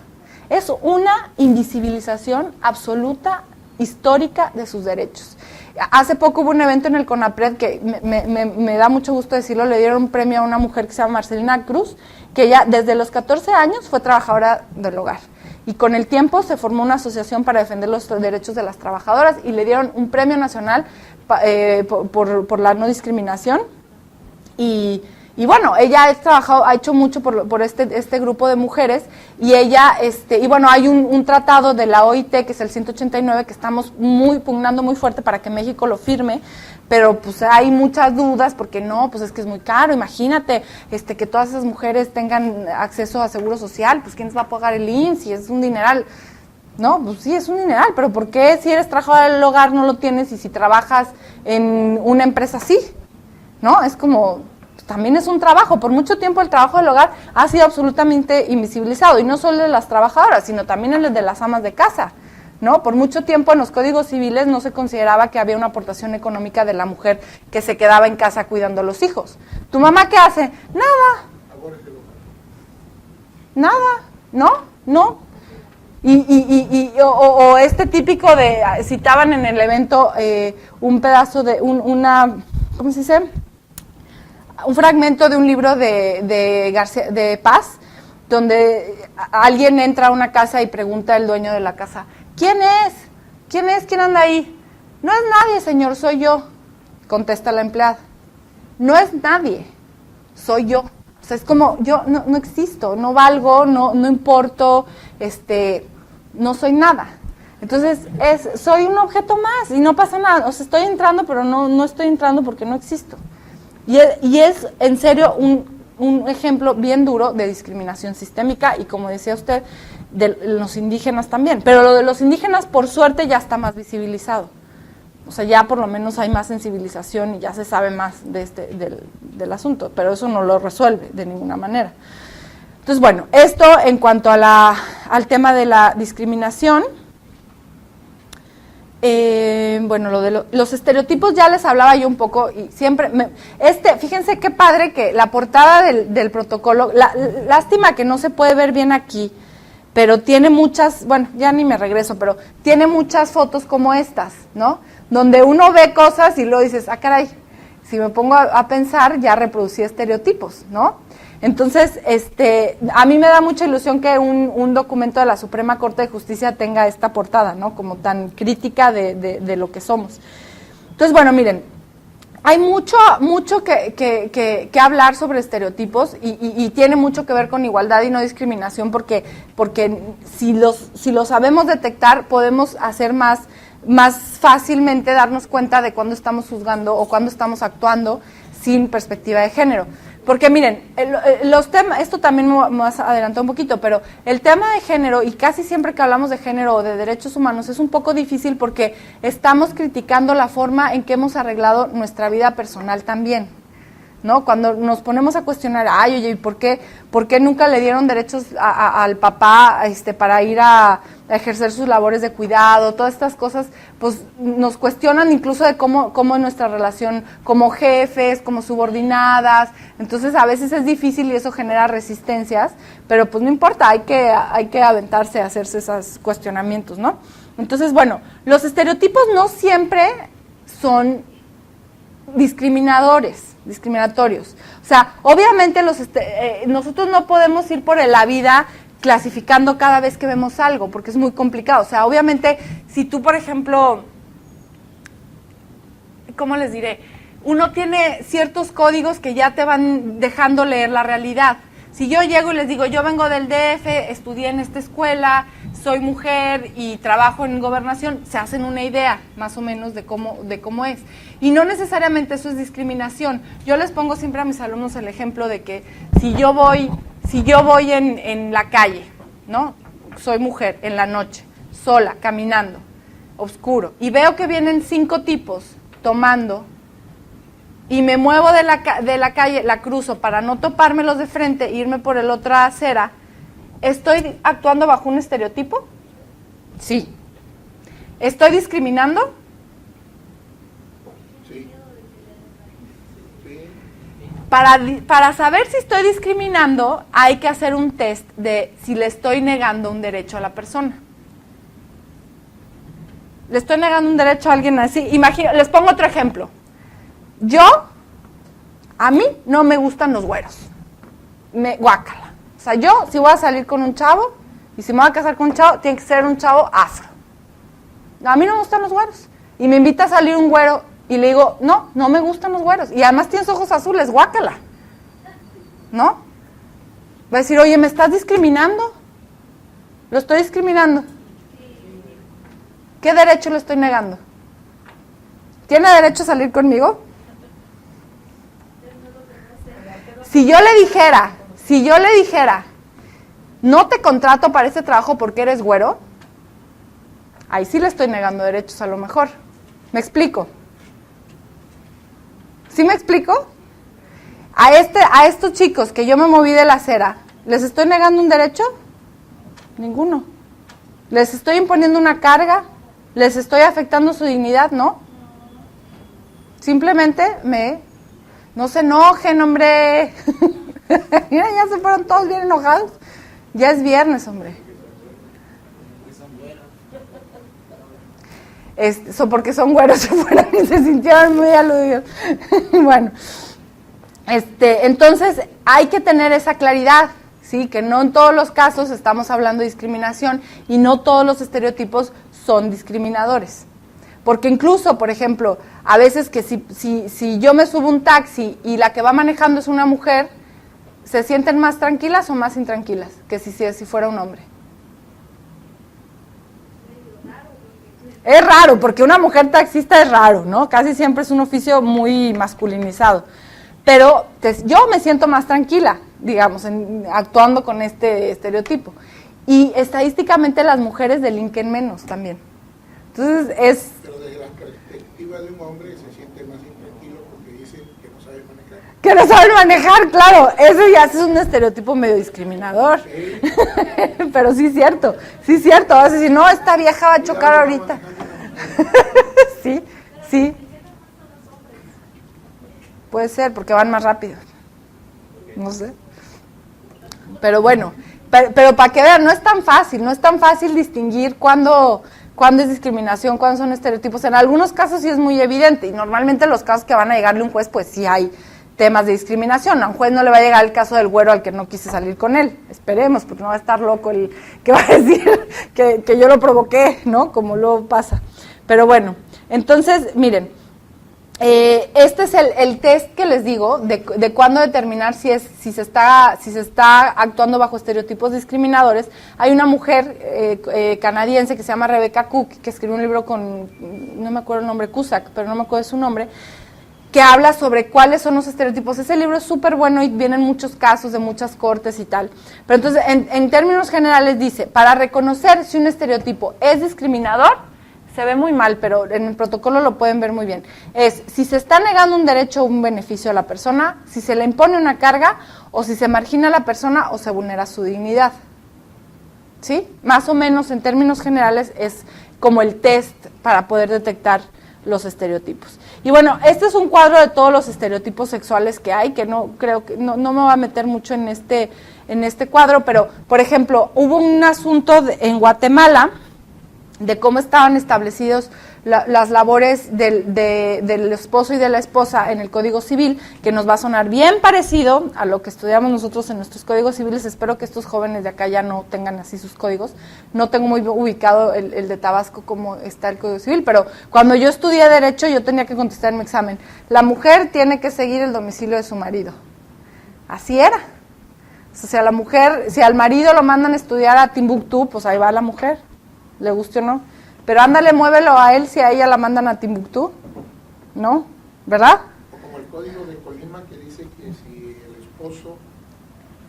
Es una invisibilización absoluta, histórica de sus derechos. Hace poco hubo un evento en el CONAPRED que me da mucho gusto decirlo, le dieron un premio a una mujer que se llama Marcelina Cruz, que ya desde los 14 años fue trabajadora del hogar. Y con el tiempo se formó una asociación para defender los derechos de las trabajadoras y le dieron un premio nacional por la no discriminación. Y bueno, ella ha hecho mucho por este grupo de mujeres, y ella, y bueno, hay un tratado de la OIT, que es el 189, que estamos pugnando muy fuerte para que México lo firme, pero pues hay muchas dudas, porque no, pues es que es muy caro, imagínate, que todas esas mujeres tengan acceso a seguro social, pues ¿quién les va a pagar el IMSS? Si es un dineral. No, pues sí, es un dineral, pero ¿por qué si eres trabajadora del hogar no lo tienes, y si trabajas en una empresa sí? ¿No? Es como, también es un trabajo. Por mucho tiempo el trabajo del hogar ha sido absolutamente invisibilizado, y no solo de las trabajadoras, sino también el de las amas de casa, ¿no? Por mucho tiempo en los códigos civiles no se consideraba que había una aportación económica de la mujer que se quedaba en casa cuidando a los hijos. ¿Tu mamá qué hace? Nada. Nada, ¿no? O este típico de, citaban en el evento un pedazo de ¿cómo se dice? Un fragmento de un libro de Paz, donde alguien entra a una casa y pregunta al dueño de la casa, ¿quién es? ¿Quién anda ahí? No es nadie, señor, soy yo. Contesta la empleada, no es nadie, soy yo. O sea, es como, yo no existo, no valgo, no importo, no soy nada. Entonces, soy un objeto más y no pasa nada. O sea, estoy entrando, pero no estoy entrando porque no existo. Y es, en serio, un ejemplo bien duro de discriminación sistémica, y como decía usted, de los indígenas también. Pero lo de los indígenas, por suerte, ya está más visibilizado. O sea, ya por lo menos hay más sensibilización y ya se sabe más del asunto, pero eso no lo resuelve de ninguna manera. Entonces, bueno, esto en cuanto a al tema de la discriminación. Bueno, lo de los estereotipos ya les hablaba yo un poco, y siempre, fíjense qué padre que la portada del protocolo, lástima que no se puede ver bien aquí, pero tiene muchas, bueno, ya ni me regreso, pero tiene muchas fotos como estas, ¿no? Donde uno ve cosas y luego dices, ah, caray, si me pongo a pensar, ya reproducí estereotipos, ¿no? Entonces, a mí me da mucha ilusión que un documento de la Suprema Corte de Justicia tenga esta portada, ¿no? Como tan crítica de lo que somos. Entonces, bueno, miren, hay mucho que hablar sobre estereotipos y tiene mucho que ver con igualdad y no discriminación porque si lo sabemos detectar, podemos hacer más fácilmente darnos cuenta de cuándo estamos juzgando o cuándo estamos actuando sin perspectiva de género. Porque miren, los temas, esto también me vas a adelantar un poquito, pero el tema de género, y casi siempre que hablamos de género o de derechos humanos, es un poco difícil porque estamos criticando la forma en que hemos arreglado nuestra vida personal también, ¿no? Cuando nos ponemos a cuestionar, ay, oye, ¿y por qué nunca le dieron derechos al papá para ir a ejercer sus labores de cuidado? Todas estas cosas, pues nos cuestionan incluso de cómo es nuestra relación como jefes, como subordinadas. Entonces a veces es difícil y eso genera resistencias, pero pues no importa, hay que aventarse a hacerse esos cuestionamientos, ¿no? Entonces, bueno, los estereotipos no siempre son discriminatorios. O sea, obviamente nosotros no podemos ir por la vida clasificando cada vez que vemos algo, porque es muy complicado. O sea, obviamente, si tú, por ejemplo, ¿cómo les diré? Uno tiene ciertos códigos que ya te van dejando leer la realidad. Si yo llego y les digo, yo vengo del DF, estudié en esta escuela, soy mujer y trabajo en gobernación, se hacen una idea más o menos de cómo es. Y no necesariamente eso es discriminación. Yo les pongo siempre a mis alumnos el ejemplo de que si yo voy en la calle, ¿no? Soy mujer, en la noche, sola, caminando, oscuro, y veo que vienen 5 tipos tomando, y me muevo de la calle, la cruzo para no topármelos de frente e irme por la otra acera, ¿estoy actuando bajo un estereotipo? Sí. ¿Estoy discriminando? Sí. Para saber si estoy discriminando, hay que hacer un test de si le estoy negando un derecho a la persona. ¿Le estoy negando un derecho a alguien así? Les pongo otro ejemplo. A mí no me gustan los güeros. Guácala. O sea, yo si voy a salir con un chavo, y si me voy a casar con un chavo, tiene que ser un chavo afro. A mí no me gustan los güeros. Y me invita a salir un güero, y le digo, no me gustan los güeros. Y además tienes ojos azules, guácala. ¿No? Va a decir, oye, ¿me estás discriminando? ¿Lo estoy discriminando? ¿Qué derecho le estoy negando? ¿Tiene derecho a salir conmigo? Si yo le dijera, no te contrato para este trabajo porque eres güero, ahí sí le estoy negando derechos a lo mejor. ¿Me explico? ¿Sí me explico? A estos chicos que yo me moví de la acera, ¿les estoy negando un derecho? Ninguno. ¿Les estoy imponiendo una carga? ¿Les estoy afectando su dignidad? No. Simplemente no se enojen, hombre. Mira, ya se fueron todos bien enojados. Ya es viernes, hombre. Porque son güeros, se fueron y se sintieron muy aludidos. Bueno, entonces hay que tener esa claridad, ¿sí? Que no en todos los casos estamos hablando de discriminación y no todos los estereotipos son discriminadores. Porque incluso, por ejemplo, a veces que si yo me subo un taxi y la que va manejando es una mujer, ¿se sienten más tranquilas o más intranquilas que si fuera un hombre? Es raro, porque una mujer taxista es raro, ¿no? Casi siempre es un oficio muy masculinizado. Pero yo me siento más tranquila, digamos, actuando con este estereotipo. Y estadísticamente las mujeres delinquen menos también. Entonces Pero desde la perspectiva de un hombre se siente más intranquilo porque dice que no sabe manejar. Que no sabe manejar, claro. Eso ya es un estereotipo medio discriminador. Sí. Pero sí es cierto. Vas a decir, no, esta vieja va a chocar ahorita. Sí. Puede ser, porque van más rápido. No sé. Pero bueno, pero para que vean, no es tan fácil distinguir cuándo cuándo es discriminación, cuándo son estereotipos. En algunos casos sí es muy evidente, y normalmente los casos que van a llegarle a un juez, pues sí hay temas de discriminación. A un juez no le va a llegar el caso del güero al que no quise salir con él, esperemos, porque no va a estar loco el que va a decir que yo lo provoqué, ¿no? Como luego pasa. Pero bueno, entonces, miren, este es el test que les digo de cuándo determinar si se está actuando bajo estereotipos discriminadores. Hay una mujer canadiense que se llama Rebecca Cook, que escribió un libro con, no me acuerdo el nombre, Cusack, pero no me acuerdo su nombre, que habla sobre cuáles son los estereotipos. Ese libro es súper bueno y vienen muchos casos de muchas cortes y tal. Pero entonces, en términos generales dice, para reconocer si un estereotipo es discriminador, se ve muy mal, pero en el protocolo lo pueden ver muy bien, es si se está negando un derecho o un beneficio a la persona, si se le impone una carga, o si se margina a la persona o se vulnera su dignidad. ¿Sí? Más o menos, en términos generales, es como el test para poder detectar los estereotipos. Y bueno, este es un cuadro de todos los estereotipos sexuales que hay, que no creo que no me voy a meter mucho en este cuadro, pero por ejemplo, hubo un asunto en Guatemala de cómo estaban establecidos las labores del esposo y de la esposa en el Código Civil, que nos va a sonar bien parecido a lo que estudiamos nosotros en nuestros códigos civiles. Espero que estos jóvenes de acá ya no tengan así sus códigos. No tengo muy ubicado el de Tabasco como está el Código Civil, pero cuando yo estudié Derecho yo tenía que contestar en mi examen, la mujer tiene que seguir el domicilio de su marido. Así era. O sea, la mujer, si al marido lo mandan a estudiar a Timbuktu, pues ahí va la mujer, le guste o no. Pero ándale, muévelo a él si a ella la mandan a Timbuktu, ¿no? ¿Verdad? O como el código de Colima que dice que si el esposo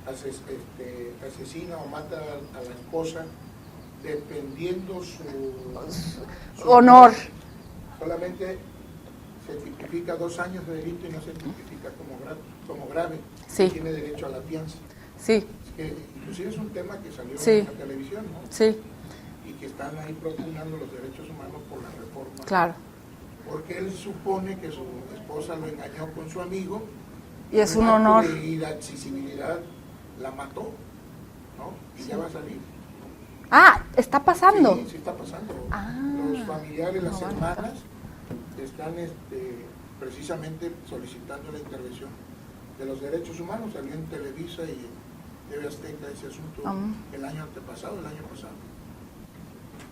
asesina o mata a la esposa, dependiendo su honor, solamente se tipifica 2 años de delito y no se tipifica como grave. Sí. Tiene derecho a la fianza. Sí. Es que inclusive es un tema que salió Sí. en la televisión, ¿no? Sí. Y que están ahí propugnando los derechos humanos por la reforma. Claro. Porque él supone que su esposa lo engañó con su amigo. Y es un honor. Y la accesibilidad la mató, ¿no? Y ya va a salir. Ah, ¿está pasando? Sí, sí está pasando. Ah, Los familiares, las no, bueno. hermanas, están precisamente solicitando la intervención de los derechos humanos. Salió en Televisa y en TV Azteca ese asunto el año antepasado, el año pasado.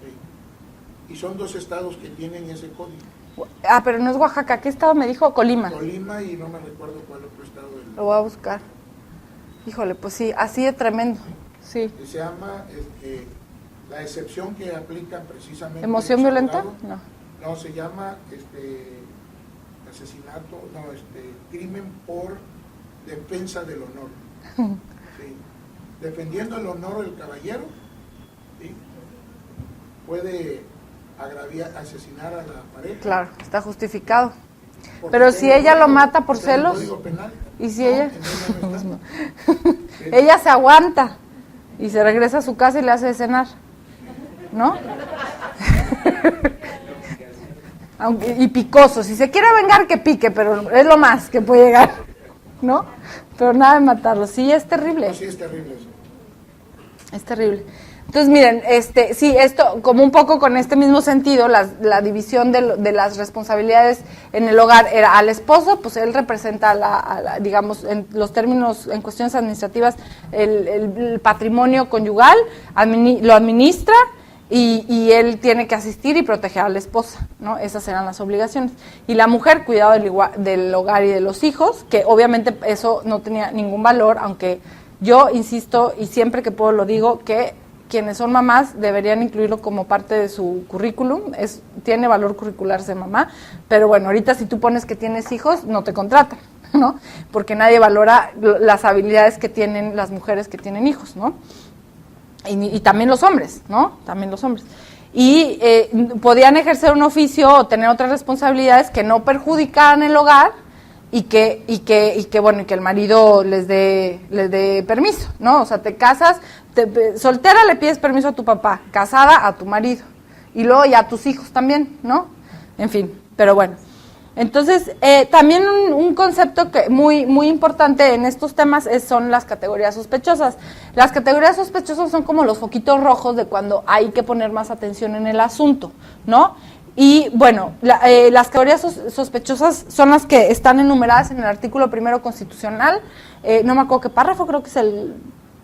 Sí. Y son 2 estados que tienen ese código. Ah, pero no es Oaxaca. ¿Qué estado me dijo? Colima. Colima y no me recuerdo cuál otro estado. Lo voy a buscar. Híjole, pues sí, así de tremendo. Sí. Se llama la excepción que aplican precisamente. ¿Emoción los violenta? abogados. No, se llama asesinato, crimen por defensa del honor. Sí. Defendiendo el honor del caballero, ¿sí? Puede asesinar a la pareja. Claro, está justificado. Pero si ella lo mata por celos, y si ella ella se aguanta y se regresa a su casa y le hace de cenar, ¿no? Y picoso, si se quiere vengar que pique, pero es lo más que puede llegar, ¿no? Pero nada de matarlo. Sí, es terrible. Sí, es terrible eso. Es terrible. Entonces, miren, sí, esto, como un poco con este mismo sentido, la división de las responsabilidades en el hogar era al esposo, pues él representa, digamos, en los términos, en cuestiones administrativas, el patrimonio conyugal, lo administra y él tiene que asistir y proteger a la esposa, ¿no? Esas eran las obligaciones. Y la mujer, cuidado del hogar y de los hijos, que obviamente eso no tenía ningún valor, aunque yo insisto, y siempre que puedo lo digo, que quienes son mamás deberían incluirlo como parte de su currículum. Tiene valor curricular ser mamá, pero bueno, ahorita si tú pones que tienes hijos, no te contratan, ¿no? Porque nadie valora las habilidades que tienen las mujeres que tienen hijos, ¿no? Y también los hombres, ¿no? También los hombres. Y podían ejercer un oficio o tener otras responsabilidades que no perjudicaran el hogar, y que el marido les dé permiso, ¿no? O sea, te casas, soltera le pides permiso a tu papá, casada a tu marido, y luego ya a tus hijos también, ¿no? En fin, pero bueno. Entonces, también un concepto que muy importante en estos temas son las categorías sospechosas. Las categorías sospechosas son como los foquitos rojos de cuando hay que poner más atención en el asunto, ¿no? Y bueno, las categorías sospechosas son las que están enumeradas en el artículo 1 constitucional. No me acuerdo qué párrafo, creo que es el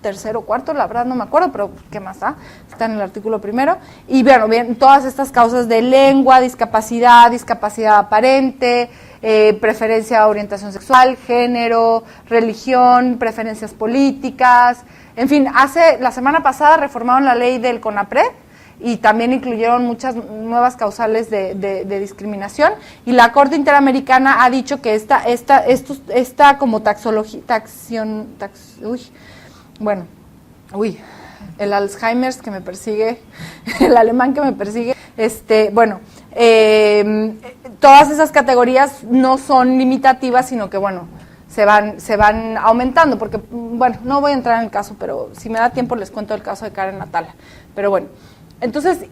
3º o 4º, la verdad no me acuerdo, pero ¿qué más da? Está en el artículo 1. Y bueno, bien, todas estas causas de lengua, discapacidad aparente, preferencia, orientación sexual, género, religión, preferencias políticas, en fin, la semana pasada reformaron la ley del CONAPRED y también incluyeron muchas nuevas causales de discriminación, y la Corte Interamericana ha dicho que esta como el Alzheimer que me persigue, el alemán que me persigue, todas esas categorías no son limitativas, sino que se van aumentando, porque no voy a entrar en el caso, pero si me da tiempo les cuento el caso de Karen Atala. Pero entonces,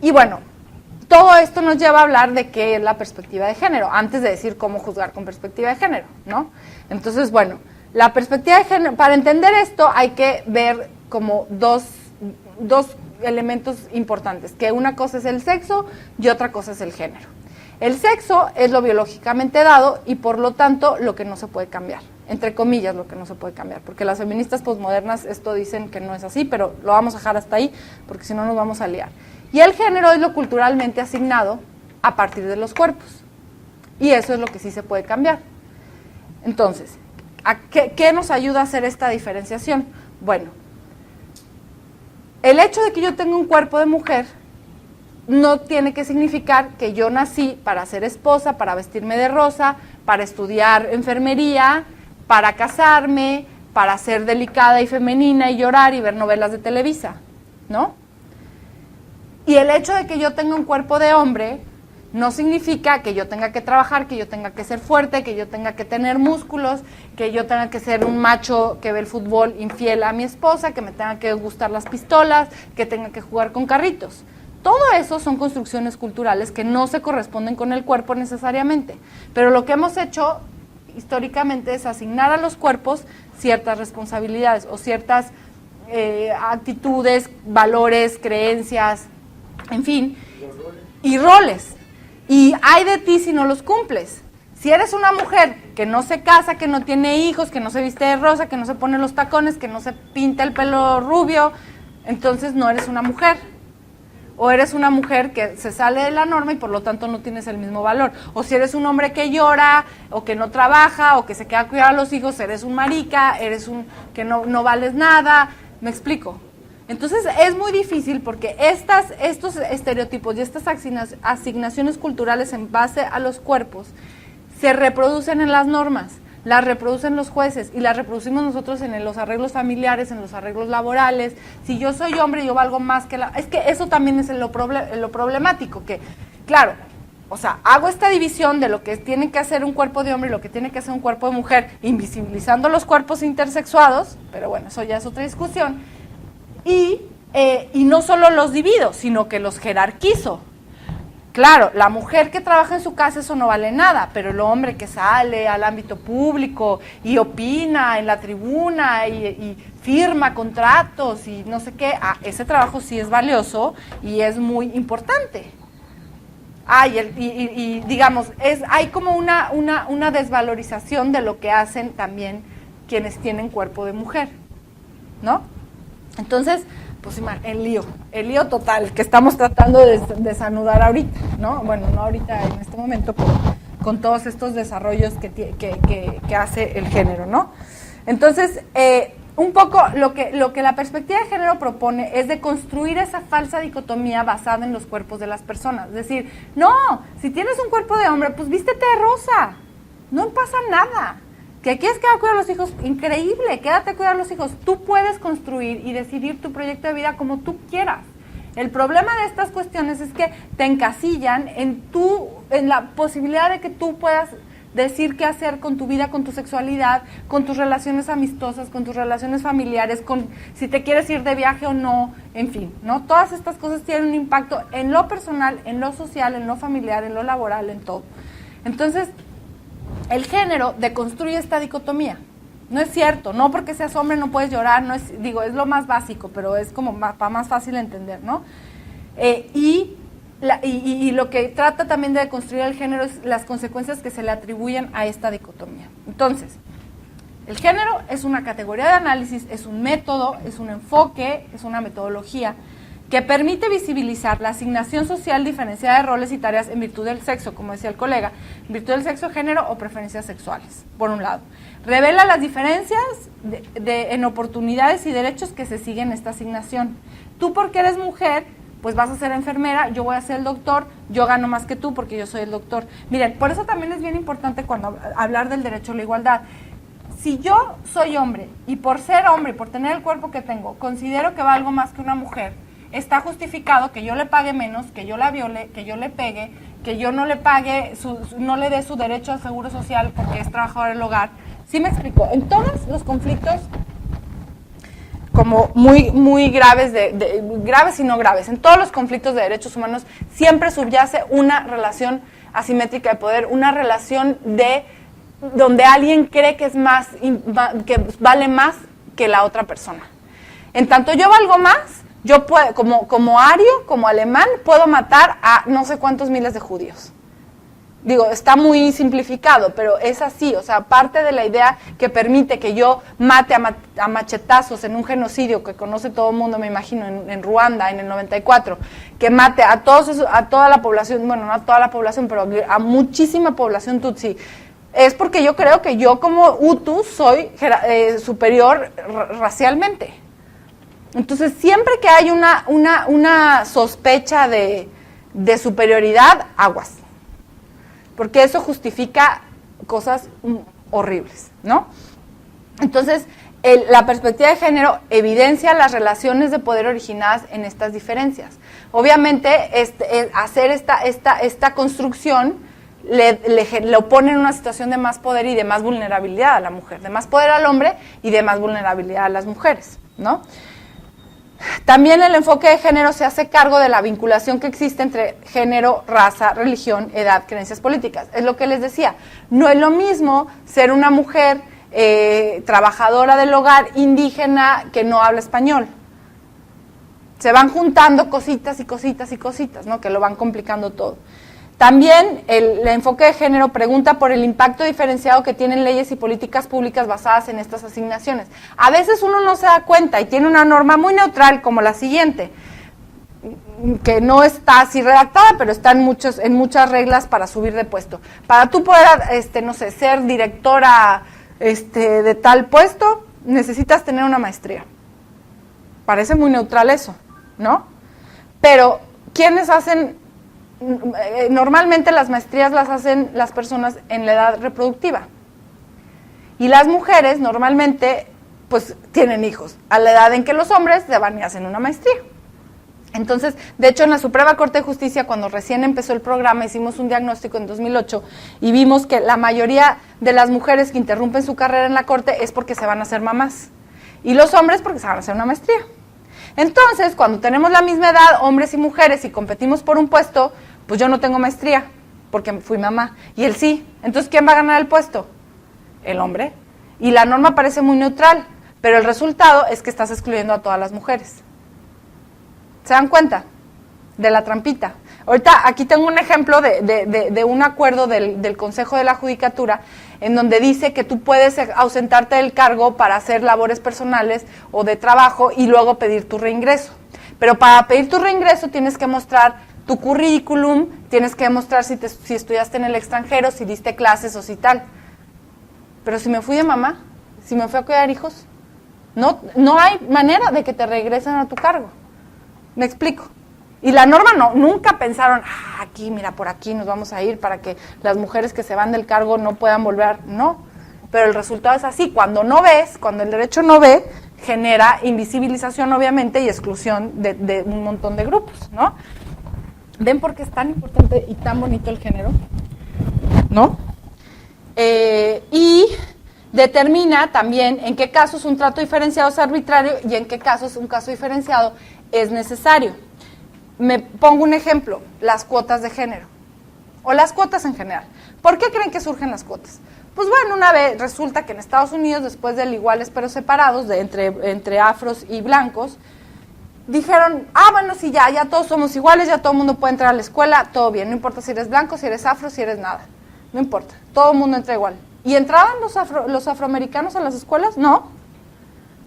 todo esto nos lleva a hablar de qué es la perspectiva de género, antes de decir cómo juzgar con perspectiva de género, ¿no? Entonces, la perspectiva de género, para entender esto hay que ver como dos elementos importantes, que una cosa es el sexo y otra cosa es el género. El sexo es lo biológicamente dado y por lo tanto lo que no se puede cambiar, entre comillas lo que no se puede cambiar, porque las feministas posmodernas esto dicen que no es así, pero lo vamos a dejar hasta ahí porque si no nos vamos a liar. Y el género es lo culturalmente asignado a partir de los cuerpos, y eso es lo que sí se puede cambiar. Entonces, ¿qué nos ayuda a hacer esta diferenciación? Bueno, el hecho de que yo tenga un cuerpo de mujer no tiene que significar que yo nací para ser esposa, para vestirme de rosa, para estudiar enfermería, para casarme, para ser delicada y femenina y llorar y ver novelas de Televisa, ¿no? Y el hecho de que yo tenga un cuerpo de hombre no significa que yo tenga que trabajar, que yo tenga que ser fuerte, que yo tenga que tener músculos, que yo tenga que ser un macho que ve el fútbol infiel a mi esposa, que me tenga que gustar las pistolas, que tenga que jugar con carritos. Todo eso son construcciones culturales que no se corresponden con el cuerpo necesariamente, pero lo que hemos hecho históricamente es asignar a los cuerpos ciertas responsabilidades o ciertas actitudes, valores, creencias, en fin, y roles. Y hay de ti si no los cumples. Si eres una mujer que no se casa, que no tiene hijos, que no se viste de rosa, que no se pone los tacones, que no se pinta el pelo rubio, entonces no eres una mujer. O eres una mujer que se sale de la norma y por lo tanto no tienes el mismo valor. O si eres un hombre que llora, o que no trabaja, o que se queda a cuidar a los hijos, eres un marica, eres un que no vales nada. ¿Me explico? Entonces es muy difícil porque estos estereotipos y estas asignaciones culturales en base a los cuerpos se reproducen en las normas, las reproducen los jueces y las reproducimos nosotros en los arreglos familiares, en los arreglos laborales. Si yo soy hombre, yo valgo más que es que eso también es lo problemático, que claro, o sea, hago esta división de lo que tiene que hacer un cuerpo de hombre y lo que tiene que hacer un cuerpo de mujer, invisibilizando los cuerpos intersexuados, pero bueno, eso ya es otra discusión. Y no solo los divido, sino que los jerarquizo. Claro, la mujer que trabaja en su casa eso no vale nada, pero el hombre que sale al ámbito público y opina en la tribuna y firma contratos y no sé qué, ese trabajo sí es valioso y es muy importante. Y digamos, hay como una desvalorización de lo que hacen también quienes tienen cuerpo de mujer, ¿no? Entonces, pues el lío total que estamos tratando de desanudar ahorita, ¿no? Bueno, no ahorita en este momento, pero con todos estos desarrollos que hace el género, ¿no? Entonces, un poco lo que la perspectiva de género propone es de construir esa falsa dicotomía basada en los cuerpos de las personas. Es decir, no, si tienes un cuerpo de hombre, pues vístete de rosa, no pasa nada. ¿Que quieres quedar a cuidar a los hijos? Increíble, quédate a cuidar a los hijos. Tú puedes construir y decidir tu proyecto de vida como tú quieras. El problema de estas cuestiones es que te encasillan en la posibilidad de que tú puedas decir qué hacer con tu vida, con tu sexualidad, con tus relaciones amistosas, con tus relaciones familiares, con si te quieres ir de viaje o no, en fin, ¿no? Todas estas cosas tienen un impacto en lo personal, en lo social, en lo familiar, en lo laboral, en todo. Entonces, El género deconstruye esta dicotomía. No es cierto, no porque seas hombre no puedes llorar, no es, digo, es lo más básico, pero es como más fácil de entender, ¿no? Y lo que trata también de deconstruir el género es las consecuencias que se le atribuyen a esta dicotomía. Entonces, el género es una categoría de análisis, es un método, es un enfoque, es una metodología que permite visibilizar la asignación social diferenciada de roles y tareas en virtud del sexo, como decía el colega, en virtud del sexo, género o preferencias sexuales, por un lado. Revela las diferencias en oportunidades y derechos que se siguen esta asignación. Tú, porque eres mujer, pues vas a ser enfermera, yo voy a ser el doctor, yo gano más que tú porque yo soy el doctor. Miren, por eso también es bien importante cuando hablar del derecho a la igualdad. Si yo soy hombre y por ser hombre, por tener el cuerpo que tengo, considero que valgo más que una mujer, está justificado que yo le pague menos, que yo la viole, que yo le pegue, que yo no le pague, no le dé su derecho al seguro social porque es trabajador del hogar. ¿Sí me explico? En todos los conflictos como muy graves, graves y no graves, en todos los conflictos de derechos humanos siempre subyace una relación asimétrica de poder, una relación donde alguien cree que es más, que vale más que la otra persona. En tanto yo valgo más, yo puedo, como ario, como alemán, puedo matar a no sé cuántos miles de judíos. Digo, está muy simplificado, pero es así, o sea, parte de la idea que permite que yo mate a machetazos en un genocidio que conoce todo el mundo, me imagino, en Ruanda, en el 94, que mate a toda la población, bueno, no a toda la población, pero a muchísima población tutsi, es porque yo creo que yo como Hutu soy superior racialmente. Entonces, siempre que hay una sospecha de superioridad, aguas. Porque eso justifica cosas horribles, ¿no? Entonces, la perspectiva de género evidencia las relaciones de poder originadas en estas diferencias. Obviamente, hacer esta construcción lo pone en una situación de más poder y de más vulnerabilidad a la mujer, de más poder al hombre y de más vulnerabilidad a las mujeres, ¿no? También el enfoque de género se hace cargo de la vinculación que existe entre género, raza, religión, edad, creencias políticas. Es lo que les decía, no es lo mismo ser una mujer trabajadora del hogar indígena que no habla español. Se van juntando cositas y cositas y cositas, ¿no? Que lo van complicando todo. También el enfoque de género pregunta por el impacto diferenciado que tienen leyes y políticas públicas basadas en estas asignaciones. A veces uno no se da cuenta y tiene una norma muy neutral como la siguiente, que no está así redactada, pero está en muchas reglas para subir de puesto. Para tú poder, no sé, ser directora de tal puesto, necesitas tener una maestría. Parece muy neutral eso, ¿no? Pero, ¿quiénes hacen? Normalmente las maestrías las hacen las personas en la edad reproductiva y las mujeres normalmente pues tienen hijos a la edad en que los hombres se van y hacen una maestría. Entonces, de hecho, en la Suprema Corte de Justicia, cuando recién empezó el programa, hicimos un diagnóstico en 2008 y vimos que la mayoría de las mujeres que interrumpen su carrera en la Corte es porque se van a hacer mamás y los hombres porque se van a hacer una maestría. Entonces, cuando tenemos la misma edad, hombres y mujeres, y competimos por un puesto, pues yo no tengo maestría, porque fui mamá, y él sí. Entonces, ¿quién va a ganar el puesto? El hombre. Y la norma parece muy neutral, pero el resultado es que estás excluyendo a todas las mujeres. ¿Se dan cuenta? De la trampita. Ahorita aquí tengo un ejemplo de un acuerdo del Consejo de la Judicatura en donde dice que tú puedes ausentarte del cargo para hacer labores personales o de trabajo y luego pedir tu reingreso. Pero para pedir tu reingreso tienes que mostrar tu currículum, tienes que demostrar si estudiaste en el extranjero, si diste clases o si tal. Pero si me fui de mamá, si me fui a cuidar hijos, no hay manera de que te regresen a tu cargo. ¿Me explico? Y la norma nunca pensaron, aquí, mira, por aquí nos vamos a ir para que las mujeres que se van del cargo no puedan volver. No, pero el resultado es así. Cuando el derecho no ve, genera invisibilización, obviamente, y exclusión de un montón de grupos, ¿no? ¿Ven por qué es tan importante y tan bonito el género? ¿No? Y determina también en qué casos un trato diferenciado es arbitrario y en qué casos un caso diferenciado es necesario. Me pongo un ejemplo, las cuotas de género. o las cuotas en general. ¿Por qué creen que surgen las cuotas? Pues bueno, una vez resulta que en Estados Unidos, después del iguales pero separados, entre afros y blancos, dijeron, bueno, sí, ya todos somos iguales, ya todo el mundo puede entrar a la escuela, todo bien, no importa si eres blanco, si eres afro, si eres nada, no importa, todo el mundo entra igual. ¿Y entraban los afroamericanos a las escuelas? No,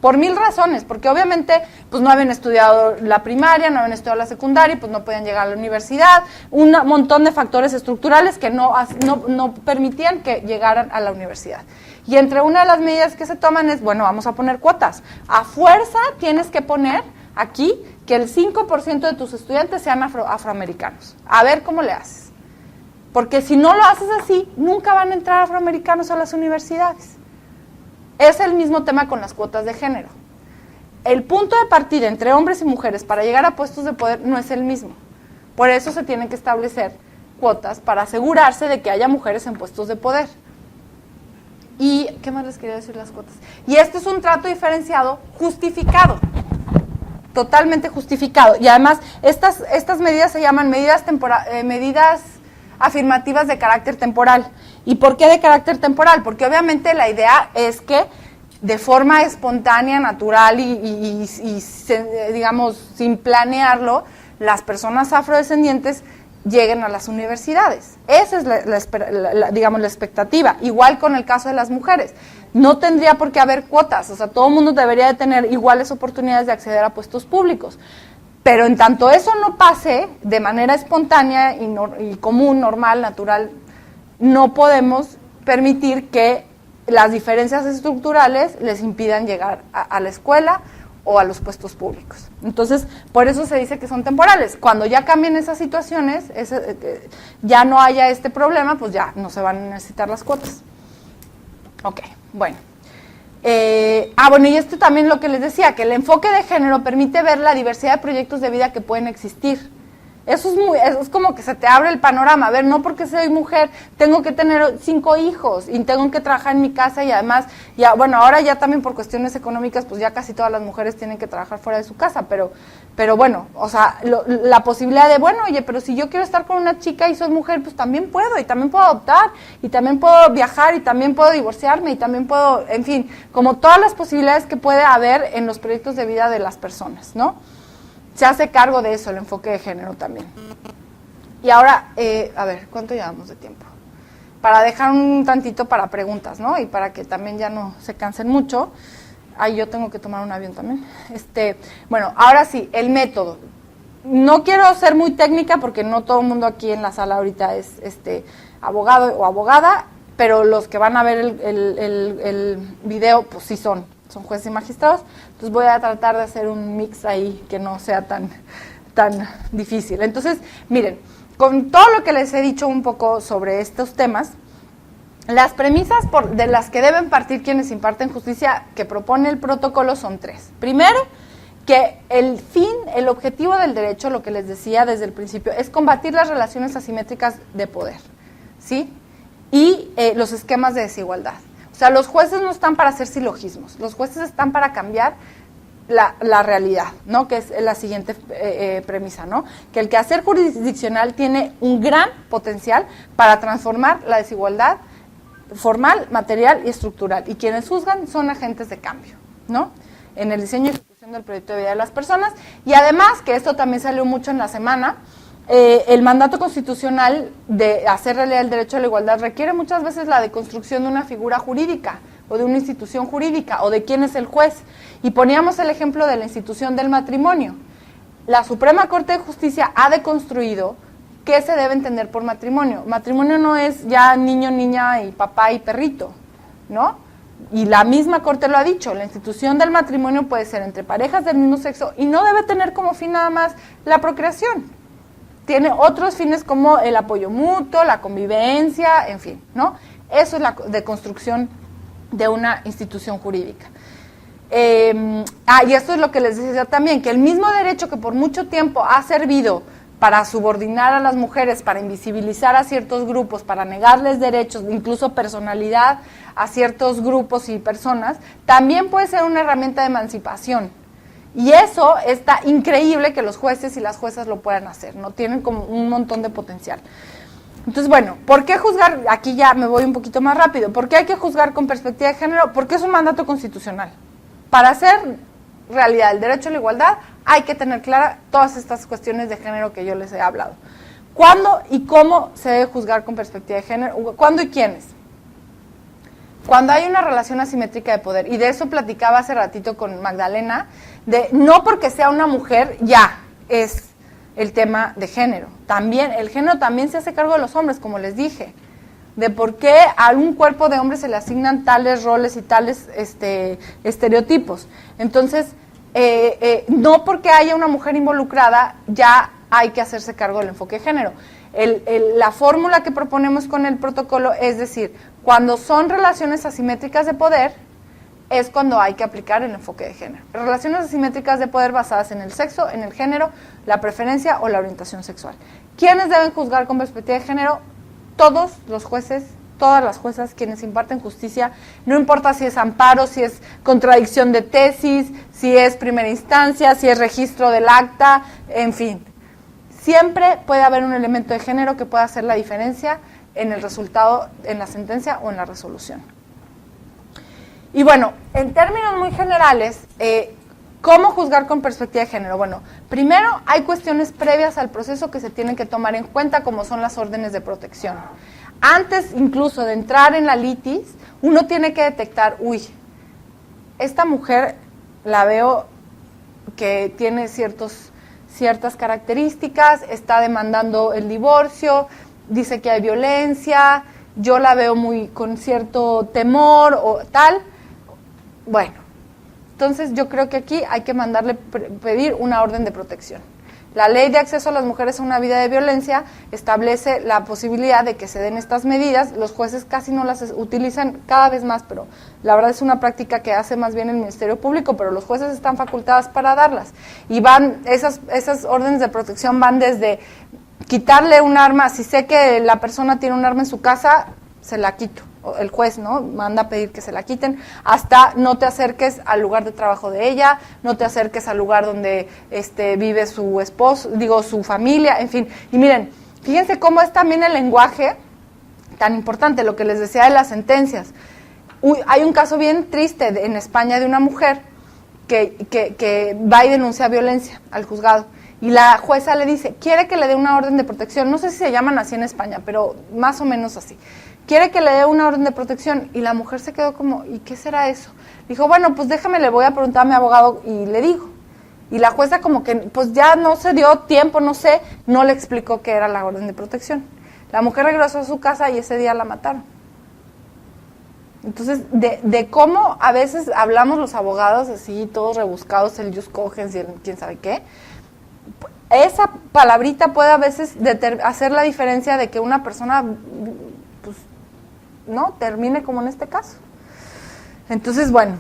por 1000 razones, porque obviamente pues no habían estudiado la primaria, no habían estudiado la secundaria, pues no podían llegar a la universidad, un montón de factores estructurales que no permitían que llegaran a la universidad. Y entre una de las medidas que se toman es, bueno, vamos a poner cuotas, a fuerza tienes que poner aquí que el 5% de tus estudiantes sean afroamericanos. A ver cómo le haces. Porque si no lo haces así, nunca van a entrar afroamericanos a las universidades. Es el mismo tema con las cuotas de género. El punto de partida entre hombres y mujeres para llegar a puestos de poder no es el mismo. Por eso se tienen que establecer cuotas para asegurarse de que haya mujeres en puestos de poder. ¿Y qué más les quería decir las cuotas? Y este es un trato diferenciado justificado. Totalmente justificado. Y además, estas medidas se llaman medidas afirmativas de carácter temporal. ¿Y por qué de carácter temporal? Porque obviamente la idea es que de forma espontánea, natural y digamos, sin planearlo, las personas afrodescendientes lleguen a las universidades. Esa es la expectativa. Igual con el caso de las mujeres. No tendría por qué haber cuotas, o sea, todo el mundo debería de tener iguales oportunidades de acceder a puestos públicos. Pero en tanto eso no pase de manera espontánea y común, normal, natural, no podemos permitir que las diferencias estructurales les impidan llegar a la escuela o a los puestos públicos. Entonces, por eso se dice que son temporales. Cuando ya cambien esas situaciones, ya no haya este problema, pues ya no se van a necesitar las cuotas. Ok, bueno. Bueno, y esto también lo que les decía, que el enfoque de género permite ver la diversidad de proyectos de vida que pueden existir. Eso es como que se te abre el panorama. A ver, no porque soy mujer tengo que tener 5 hijos y tengo que trabajar en mi casa y además, ya, bueno, ahora ya también por cuestiones económicas, pues ya casi todas las mujeres tienen que trabajar fuera de su casa, pero bueno, o sea, la posibilidad de, bueno, oye, pero si yo quiero estar con una chica y soy mujer, pues también puedo, y también puedo adoptar, y también puedo viajar, y también puedo divorciarme, y también puedo, en fin, como todas las posibilidades que puede haber en los proyectos de vida de las personas, ¿no? Se hace cargo de eso, el enfoque de género también. Y ahora, a ver, ¿cuánto llevamos de tiempo? Para dejar un tantito para preguntas, ¿no? Y para que también ya no se cansen mucho. Ay, yo tengo que tomar un avión también. Bueno, ahora sí, el método. No quiero ser muy técnica porque no todo el mundo aquí en la sala ahorita es abogado o abogada, pero los que van a ver el video, pues sí son jueces y magistrados. Entonces voy a tratar de hacer un mix ahí que no sea tan difícil. Entonces, miren, con todo lo que les he dicho un poco sobre estos temas, las premisas de las que deben partir quienes imparten justicia que propone el protocolo son 3. Primero, que el objetivo del derecho, lo que les decía desde el principio, es combatir las relaciones asimétricas de poder, ¿sí? Y los esquemas de desigualdad. O sea, los jueces no están para hacer silogismos, los jueces están para cambiar la realidad, ¿no? Que es la siguiente premisa, ¿no? Que el quehacer jurisdiccional tiene un gran potencial para transformar la desigualdad formal, material y estructural. Y quienes juzgan son agentes de cambio, ¿no? En el diseño y ejecución del proyecto de vida de las personas. Y además, que esto también salió mucho en la semana, el mandato constitucional de hacer realidad el derecho a la igualdad requiere muchas veces la deconstrucción de una figura jurídica o de una institución jurídica o de quién es el juez. Y poníamos el ejemplo de la institución del matrimonio. La Suprema Corte de Justicia ha deconstruido qué se debe entender por matrimonio. Matrimonio no es ya niño, niña y papá y perrito, ¿no? Y la misma Corte lo ha dicho, la institución del matrimonio puede ser entre parejas del mismo sexo y no debe tener como fin nada más la procreación. Tiene otros fines como el apoyo mutuo, la convivencia, en fin, ¿no? Eso es la deconstrucción de una institución jurídica. Y esto es lo que les decía también, que el mismo derecho que por mucho tiempo ha servido para subordinar a las mujeres, para invisibilizar a ciertos grupos, para negarles derechos, incluso personalidad a ciertos grupos y personas, también puede ser una herramienta de emancipación. Y eso está increíble que los jueces y las juezas lo puedan hacer, ¿no? Tienen como un montón de potencial. Entonces, bueno, ¿por qué juzgar? Aquí ya me voy un poquito más rápido. ¿Por qué hay que juzgar con perspectiva de género? Porque es un mandato constitucional. Para hacer realidad el derecho a la igualdad, hay que tener clara todas estas cuestiones de género que yo les he hablado. ¿Cuándo y cómo se debe juzgar con perspectiva de género? ¿Cuándo y quiénes? Cuando hay una relación asimétrica de poder, y de eso platicaba hace ratito con Magdalena, de no porque sea una mujer ya es el tema de género. También, el género también se hace cargo de los hombres, como les dije, de por qué a un cuerpo de hombre se le asignan tales roles y tales estereotipos. Entonces, no porque haya una mujer involucrada, ya hay que hacerse cargo del enfoque de género. La fórmula que proponemos con el protocolo es decir, cuando son relaciones asimétricas de poder, es cuando hay que aplicar el enfoque de género. Relaciones asimétricas de poder basadas en el sexo, en el género, la preferencia o la orientación sexual. ¿Quiénes deben juzgar con perspectiva de género? Todos los jueces, todas las juezas quienes imparten justicia, no importa si es amparo, si es contradicción de tesis, si es primera instancia, si es registro del acta, en fin. Siempre puede haber un elemento de género que pueda hacer la diferencia en el resultado, en la sentencia o en la resolución. Y bueno, en términos muy generales, ¿cómo juzgar con perspectiva de género? Bueno, primero hay cuestiones previas al proceso que se tienen que tomar en cuenta, como son las órdenes de protección. Antes incluso de entrar en la litis, uno tiene que detectar, esta mujer la veo que tiene ciertas características, está demandando el divorcio, dice que hay violencia, yo la veo con cierto temor o tal. Bueno, entonces yo creo que aquí hay que pedir una orden de protección. La ley de acceso a las mujeres a una vida de violencia establece la posibilidad de que se den estas medidas. Los jueces casi no las utilizan, cada vez más, pero la verdad es una práctica que hace más bien el Ministerio Público, pero los jueces están facultados para darlas. Y esas órdenes de protección van desde quitarle un arma, si sé que la persona tiene un arma en su casa, se la quito. El juez, ¿no?, manda a pedir que se la quiten, hasta no te acerques al lugar de trabajo de ella, no te acerques al lugar donde vive su esposo, su familia, en fin. Y miren, fíjense cómo es también el lenguaje tan importante, lo que les decía de las sentencias. Hay un caso bien triste en España de una mujer que va y denuncia violencia al juzgado. Y la jueza le dice, quiere que le dé una orden de protección, no sé si se llaman así en España, pero más o menos así. Quiere que le dé una orden de protección, y la mujer se quedó como, ¿y qué será eso? Dijo, bueno, pues déjame, le voy a preguntar a mi abogado, y le digo. Y la jueza como que, pues ya no se dio tiempo, no le explicó qué era la orden de protección. La mujer regresó a su casa y ese día la mataron. Entonces, de cómo a veces hablamos los abogados así, todos rebuscados, el jus cogens y el quién sabe qué, esa palabrita puede a veces hacer la diferencia de que una persona, pues, no termine como en este caso. Entonces, bueno,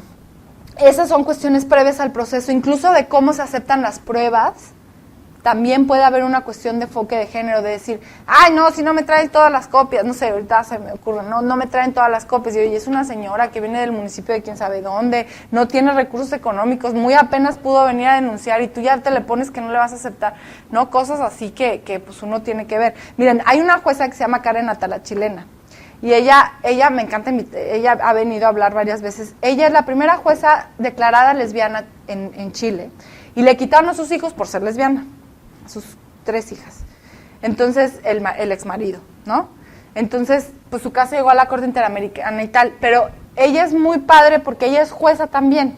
esas son cuestiones previas al proceso, incluso de cómo se aceptan las pruebas. También puede haber una cuestión de enfoque de género, de decir, ay, no, si no me traen todas las copias, no sé, ahorita se me ocurre, no me traen todas las copias, y oye, es una señora que viene del municipio de quién sabe dónde, no tiene recursos económicos, muy apenas pudo venir a denunciar, y tú ya te le pones que no le vas a aceptar, ¿no? Cosas así que pues uno tiene que ver. Miren, hay una jueza que se llama Karen Atala, chilena, y ella me encanta, ella ha venido a hablar varias veces. Ella es la primera jueza declarada lesbiana en Chile, y le quitaron a sus hijos por ser lesbiana, sus 3 hijas. Entonces, el exmarido, ¿no? Entonces, pues su caso llegó a la Corte Interamericana y tal, pero ella es muy padre porque ella es jueza también.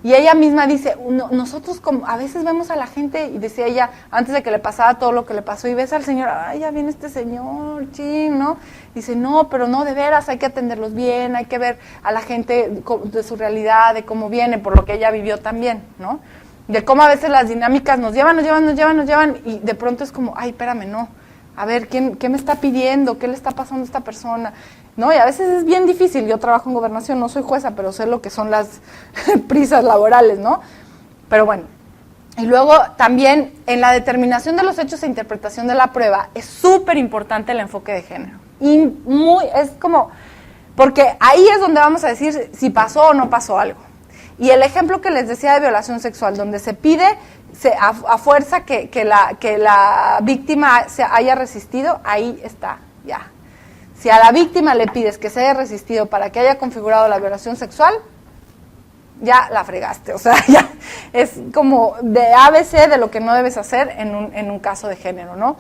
Y ella misma dice, nosotros como a veces vemos a la gente, y decía ella, antes de que le pasara todo lo que le pasó, y ves al señor, ay, ya viene este señor, chin, ¿no? Dice, no, pero no, de veras, hay que atenderlos bien, hay que ver a la gente de su realidad, de cómo viene, por lo que ella vivió también, ¿no? De cómo a veces las dinámicas nos llevan, y de pronto es como, ay, espérame, no, a ver, ¿qué me está pidiendo? ¿Qué le está pasando a esta persona? ¿No? Y a veces es bien difícil. Yo trabajo en gobernación, no soy jueza, pero sé lo que son las prisas laborales, ¿no? Pero bueno. Y luego también en la determinación de los hechos e interpretación de la prueba es súper importante el enfoque de género. Y es como, porque ahí es donde vamos a decir si pasó o no pasó algo. Y el ejemplo que les decía de violación sexual, donde se pide a fuerza que la víctima se haya resistido, ahí está ya. Si a la víctima le pides que se haya resistido para que haya configurado la violación sexual, ya la fregaste, o sea, ya es como de ABC de lo que no debes hacer en un caso de género, ¿no?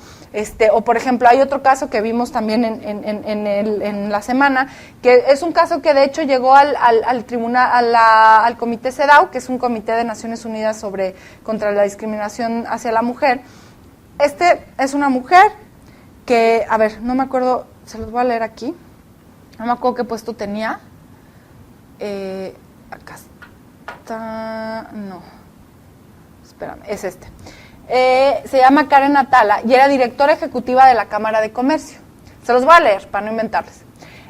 O por ejemplo, hay otro caso que vimos también en la semana, que es un caso que de hecho llegó al tribunal, al Comité CEDAW, que es un comité de Naciones Unidas contra la discriminación hacia la mujer. Es una mujer que, a ver, no me acuerdo, se los voy a leer aquí, no me acuerdo qué puesto tenía, acá está, no, espérame, es se llama Karen Atala y era directora ejecutiva de la Cámara de Comercio. Se los voy a leer para no inventarles.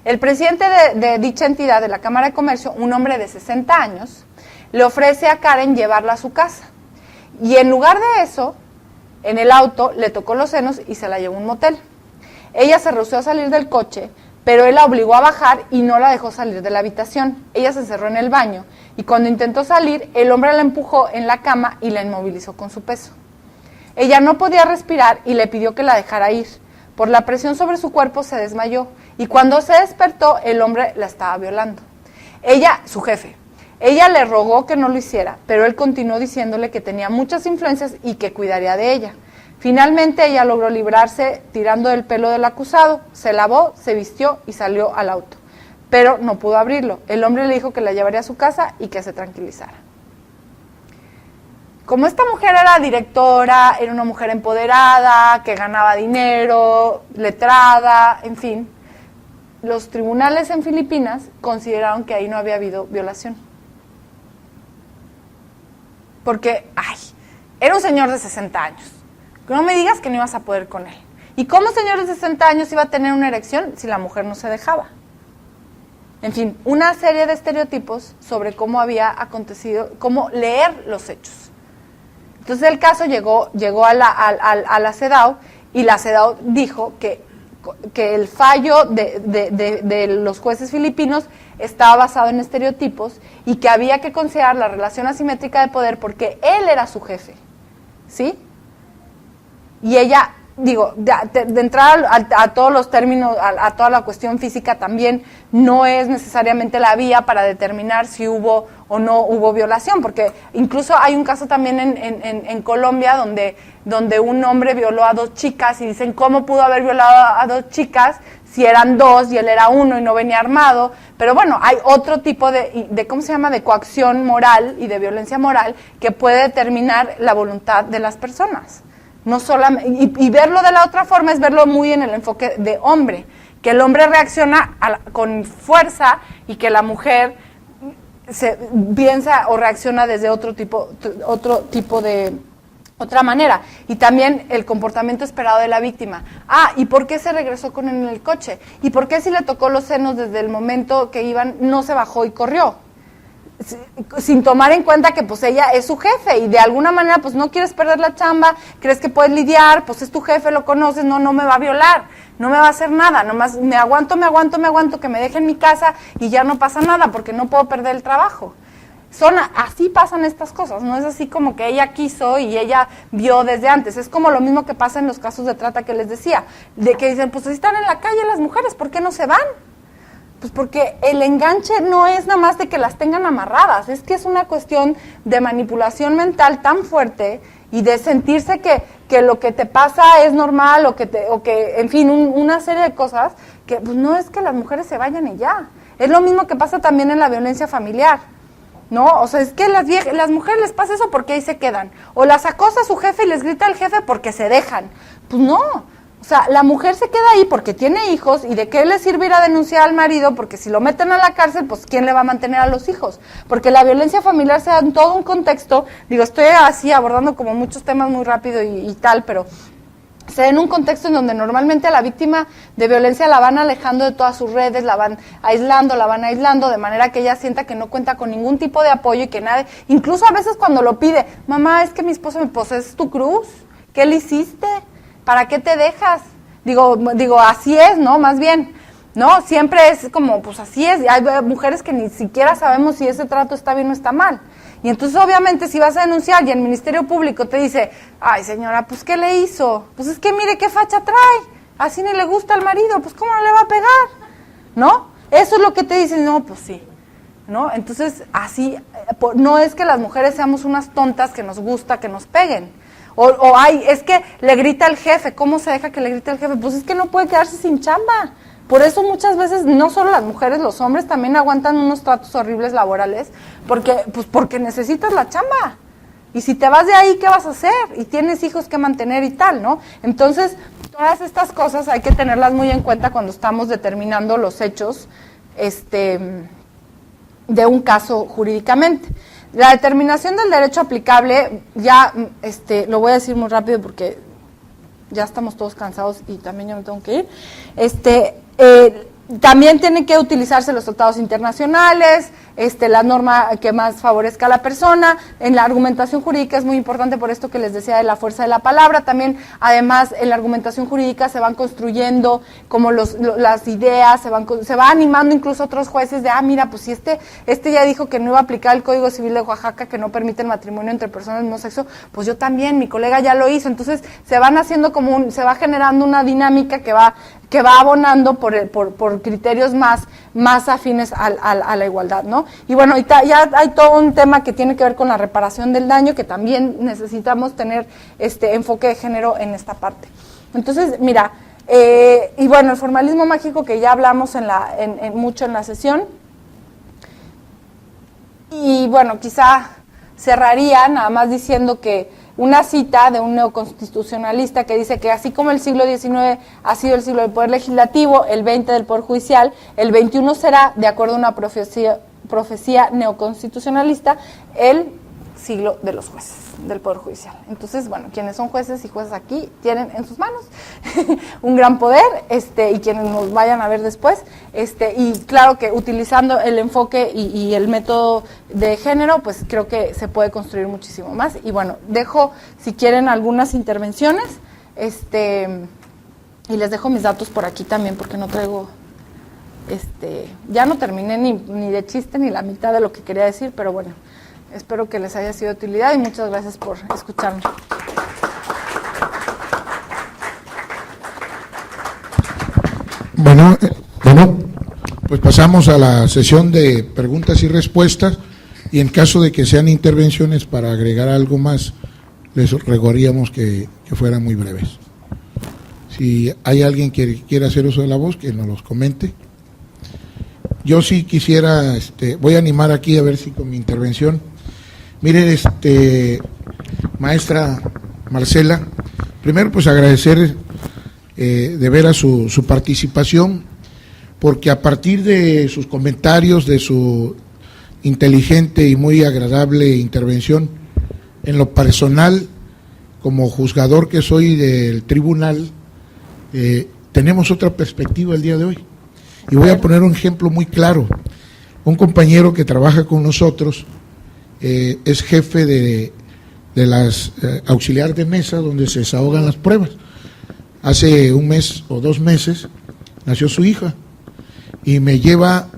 El presidente de dicha entidad de la Cámara de Comercio, un hombre de 60 años, le ofrece a Karen llevarla a su casa y en lugar de eso, en el auto le tocó los senos y se la llevó a un motel. Ella se rehusó a salir del coche, pero él la obligó a bajar y no la dejó salir de la habitación. Ella se encerró en el baño y cuando intentó salir, el hombre la empujó en la cama y la inmovilizó con su peso. Ella no podía respirar y le pidió que la dejara ir. Por la presión sobre su cuerpo se desmayó y cuando se despertó, el hombre la estaba violando. Su jefe, ella le rogó que no lo hiciera, pero él continuó diciéndole que tenía muchas influencias y que cuidaría de ella. Finalmente ella logró librarse tirando del pelo del acusado, se lavó, se vistió y salió al auto. Pero no pudo abrirlo. El hombre le dijo que la llevaría a su casa y que se tranquilizara. Como esta mujer era directora, era una mujer empoderada, que ganaba dinero, letrada, en fin, los tribunales en Filipinas consideraron que ahí no había habido violación. Porque, era un señor de 60 años. No me digas que no ibas a poder con él. ¿Y cómo señor de 60 años iba a tener una erección si la mujer no se dejaba? En fin, una serie de estereotipos sobre cómo había acontecido, cómo leer los hechos. Entonces el caso llegó a la CEDAW y la CEDAW dijo que el fallo de los jueces filipinos estaba basado en estereotipos y que había que considerar la relación asimétrica de poder porque él era su jefe, ¿sí? Y ella, de entrar a todos los términos, a toda la cuestión física también, no es necesariamente la vía para determinar si hubo o no hubo violación, porque incluso hay un caso también en Colombia donde un hombre violó a 2 chicas y dicen, ¿cómo pudo haber violado a 2 chicas si eran 2 y él era 1 y no venía armado? Pero bueno, hay otro tipo de ¿cómo se llama?, de coacción moral y de violencia moral que puede determinar la voluntad de las personas. No solamente, y verlo de la otra forma es verlo muy en el enfoque de hombre, que el hombre reacciona con fuerza y que la mujer piensa o reacciona desde otra manera. Y también el comportamiento esperado de la víctima. ¿Y por qué se regresó con él en el coche? ¿Y por qué si le tocó los senos desde el momento que iban, no se bajó y corrió? Sin tomar en cuenta que pues ella es su jefe y de alguna manera pues no quieres perder la chamba, crees que puedes lidiar, pues es tu jefe, lo conoces, no me va a violar, no me va a hacer nada, nomás me aguanto, que me deje en mi casa y ya no pasa nada porque no puedo perder el trabajo. Así pasan estas cosas, no es así como que ella quiso y ella vio desde antes, es como lo mismo que pasa en los casos de trata que les decía, de que dicen, pues si están en la calle las mujeres, ¿por qué no se van? Pues porque el enganche no es nada más de que las tengan amarradas, es que es una cuestión de manipulación mental tan fuerte y de sentirse que lo que te pasa es normal o que en fin, una serie de cosas que pues no es que las mujeres se vayan y ya. Es lo mismo que pasa también en la violencia familiar, ¿no? O sea, es que las mujeres les pasa eso porque ahí se quedan. O las acosa su jefe y les grita al jefe porque se dejan. Pues no. O sea, la mujer se queda ahí porque tiene hijos y de qué le sirve ir a denunciar al marido porque si lo meten a la cárcel, pues ¿quién le va a mantener a los hijos? Porque la violencia familiar se da en todo un contexto, estoy así abordando como muchos temas muy rápido y tal, pero se da en un contexto en donde normalmente a la víctima de violencia la van alejando de todas sus redes, la van aislando, de manera que ella sienta que no cuenta con ningún tipo de apoyo y que nadie, incluso a veces cuando lo pide, mamá, es que mi esposo me posee, ¿es tu cruz? ¿Qué le hiciste? ¿Para qué te dejas? Digo, así es, ¿no? Más bien, ¿no? Siempre es como, pues así es. Hay mujeres que ni siquiera sabemos si ese trato está bien o está mal. Y entonces, obviamente, si vas a denunciar y el Ministerio Público te dice, ay, señora, pues, ¿qué le hizo? Pues es que mire qué facha trae. así ni le gusta al marido, pues ¿cómo no le va a pegar? ¿No? Eso es lo que te dicen, no, pues sí, ¿no? Entonces, así, no es que las mujeres seamos unas tontas que nos gusta que nos peguen. O ay, es que le grita al jefe, ¿cómo se deja que le grite al jefe? Pues es que no puede quedarse sin chamba. Por eso muchas veces, no solo las mujeres, los hombres también aguantan unos tratos horribles laborales, porque necesitas la chamba. Y si te vas de ahí, ¿qué vas a hacer? Y tienes hijos que mantener y tal, ¿no? Entonces, todas estas cosas hay que tenerlas muy en cuenta cuando estamos determinando los hechos de un caso jurídicamente. La determinación del derecho aplicable, ya lo voy a decir muy rápido porque ya estamos todos cansados y también yo me tengo que ir. También tienen que utilizarse los tratados internacionales, la norma que más favorezca a la persona. En la argumentación jurídica es muy importante por esto que les decía de la fuerza de la palabra. También, además, en la argumentación jurídica se van construyendo como las ideas, se va animando incluso otros jueces de, mira, pues si este ya dijo que no iba a aplicar el Código Civil de Oaxaca, que no permite el matrimonio entre personas del mismo sexo, pues yo también, mi colega ya lo hizo. Entonces, se van haciendo se va generando una dinámica que va abonando por criterios más afines a la igualdad, ¿no? Y bueno, ya hay todo un tema que tiene que ver con la reparación del daño, que también necesitamos tener enfoque de género en esta parte. Entonces, mira, y bueno, el formalismo mágico que ya hablamos mucho en la sesión, y bueno, quizá cerraría nada más diciendo que una cita de un neoconstitucionalista que dice que así como el siglo XIX ha sido el siglo del poder legislativo, el XX del poder judicial, el XXI será, de acuerdo a una profecía neoconstitucionalista, el siglo de los jueces, del poder judicial. Entonces, bueno, quienes son jueces y jueces aquí tienen en sus manos un gran poder, y quienes nos vayan a ver después, y claro que utilizando el enfoque y el método de género, pues creo que se puede construir muchísimo más. Y bueno, dejo, si quieren, algunas intervenciones, y les dejo mis datos por aquí también, porque no traigo, ya no terminé ni de chiste ni la mitad de lo que quería decir, pero bueno, espero que les haya sido de utilidad y muchas gracias por escucharme. Bueno, pues pasamos a la sesión de preguntas y respuestas, y en caso de que sean intervenciones para agregar algo más, les rogaríamos que fueran muy breves. Si hay alguien que quiera hacer uso de la voz, que nos los comente. Yo sí quisiera, voy a animar aquí a ver si con mi intervención. Mire, maestra Marcela, primero pues agradecer de veras su participación, porque a partir de sus comentarios, de su inteligente y muy agradable intervención, en lo personal, como juzgador que soy del tribunal, tenemos otra perspectiva el día de hoy. Y voy a poner un ejemplo muy claro. Un compañero que trabaja con nosotros, es jefe de las auxiliar de mesa donde se desahogan las pruebas. Hace un mes o 2 meses nació su hija y me lleva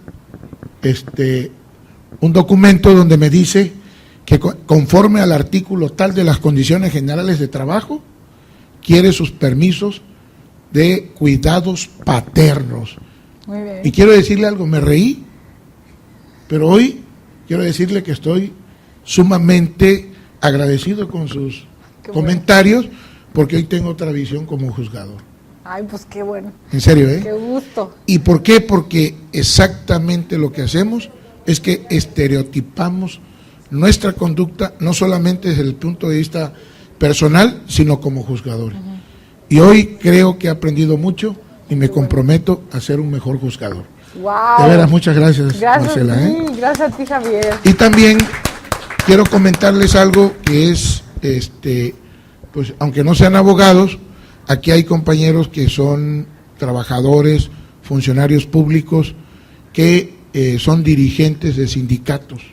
un documento donde me dice que conforme al artículo tal de las condiciones generales de trabajo, quiere sus permisos de cuidados paternos. Muy bien. Y quiero decirle algo, me reí, pero hoy quiero decirle que estoy sumamente agradecido con sus comentarios, porque hoy tengo otra visión como juzgador. Ay, pues qué bueno. En serio, ¿eh? Qué gusto. ¿Y por qué? Porque exactamente lo que hacemos es que estereotipamos nuestra conducta, no solamente desde el punto de vista personal, sino como juzgadores. Y hoy creo que he aprendido mucho y me comprometo a ser un mejor juzgador. Wow. De veras, muchas gracias, Marcela. Gracias a ti, Javier. Y también quiero comentarles algo que es, pues aunque no sean abogados, aquí hay compañeros que son trabajadores, funcionarios públicos, que son dirigentes de sindicatos.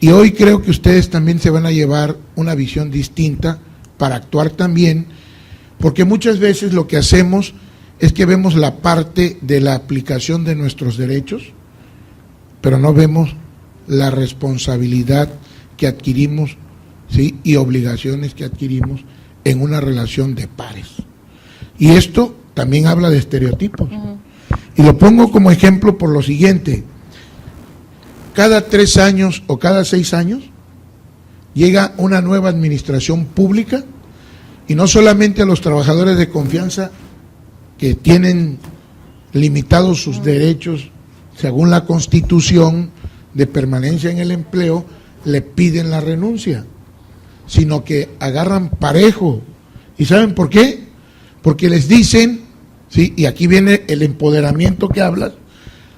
Y hoy creo que ustedes también se van a llevar una visión distinta para actuar también, porque muchas veces lo que hacemos es que vemos la parte de la aplicación de nuestros derechos, pero no vemos la responsabilidad que adquirimos, ¿sí?, y obligaciones que adquirimos en una relación de pares. Y esto también habla de estereotipos. Y lo pongo como ejemplo por lo siguiente: cada 3 años o cada 6 años llega una nueva administración pública, y no solamente a los trabajadores de confianza que tienen limitados sus derechos según la Constitución de permanencia en el empleo, le piden la renuncia, sino que agarran parejo. ¿Y saben por qué? Porque les dicen, ¿sí? Y aquí viene el empoderamiento que hablas,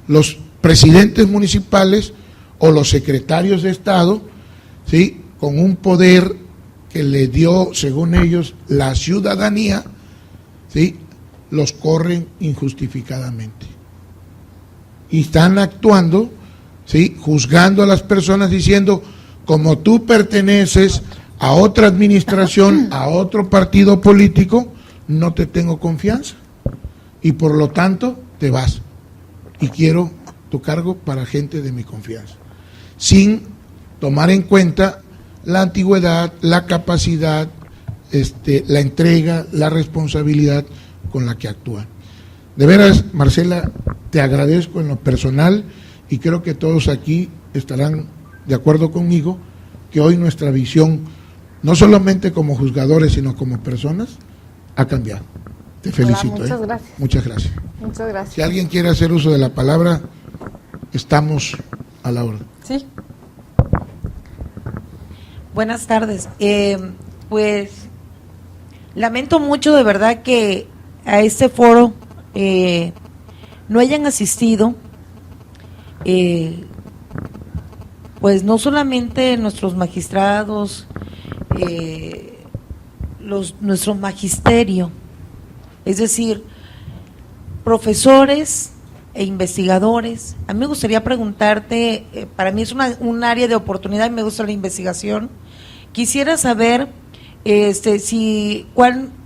los presidentes municipales o los secretarios de Estado, ¿sí?, con un poder que le dio, según ellos, la ciudadanía, ¿sí?, los corren injustificadamente. Y están actuando, ¿sí?, juzgando a las personas, diciendo: como tú perteneces a otra administración, a otro partido político, no te tengo confianza, y por lo tanto te vas, y quiero tu cargo para gente de mi confianza, sin tomar en cuenta la antigüedad, la capacidad, la entrega, la responsabilidad con la que actúan. De veras, Marcela, te agradezco en lo personal, y creo que todos aquí estarán de acuerdo conmigo que hoy nuestra visión, no solamente como juzgadores, sino como personas, ha cambiado. Te felicito. Hola, muchas gracias. Muchas gracias. Muchas gracias. Si alguien quiere hacer uso de la palabra, estamos a la orden. Sí. Buenas tardes. Pues lamento mucho de verdad que a este foro no hayan asistido, pues no solamente nuestros magistrados, nuestro magisterio, es decir, profesores e investigadores. A mí me gustaría preguntarte, para mí es un área de oportunidad y me gusta la investigación. Quisiera saber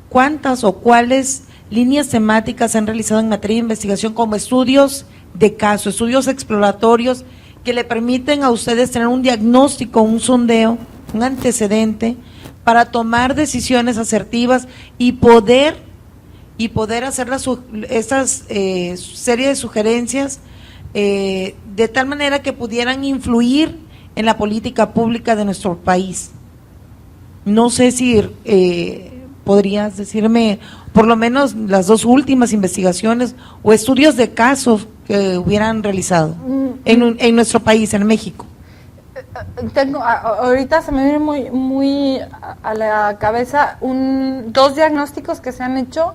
cuántas o cuáles líneas temáticas se han realizado en materia de investigación como estudios de caso, estudios exploratorios que le permiten a ustedes tener un diagnóstico, un sondeo, un antecedente para tomar decisiones asertivas y poder hacer estas serie de sugerencias de tal manera que pudieran influir en la política pública de nuestro país. No sé si podrías decirme por lo menos las 2 últimas investigaciones o estudios de casos que hubieran realizado en nuestro país, en México. Ahorita se me viene muy a la cabeza 2 diagnósticos que se han hecho.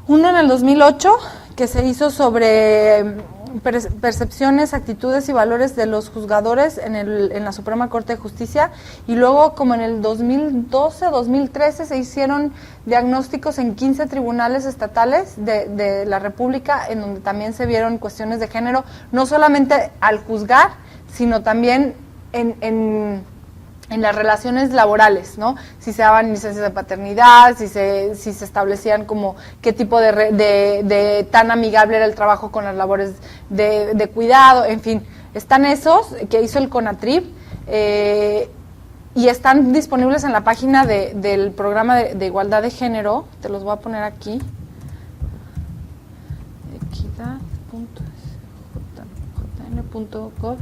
Uno en el 2008, que se hizo sobre percepciones, actitudes y valores de los juzgadores en la Suprema Corte de Justicia, y luego como en el 2012, 2013 se hicieron diagnósticos en 15 tribunales estatales de la República, en donde también se vieron cuestiones de género, no solamente al juzgar, sino también en las relaciones laborales, ¿no? Si se daban licencias de paternidad, si se establecían como qué tipo de tan amigable era el trabajo con las labores de cuidado, en fin. Están esos que hizo el CONATRIP y están disponibles en la página del programa de igualdad de género. Te los voy a poner aquí. equidad.jn.gov.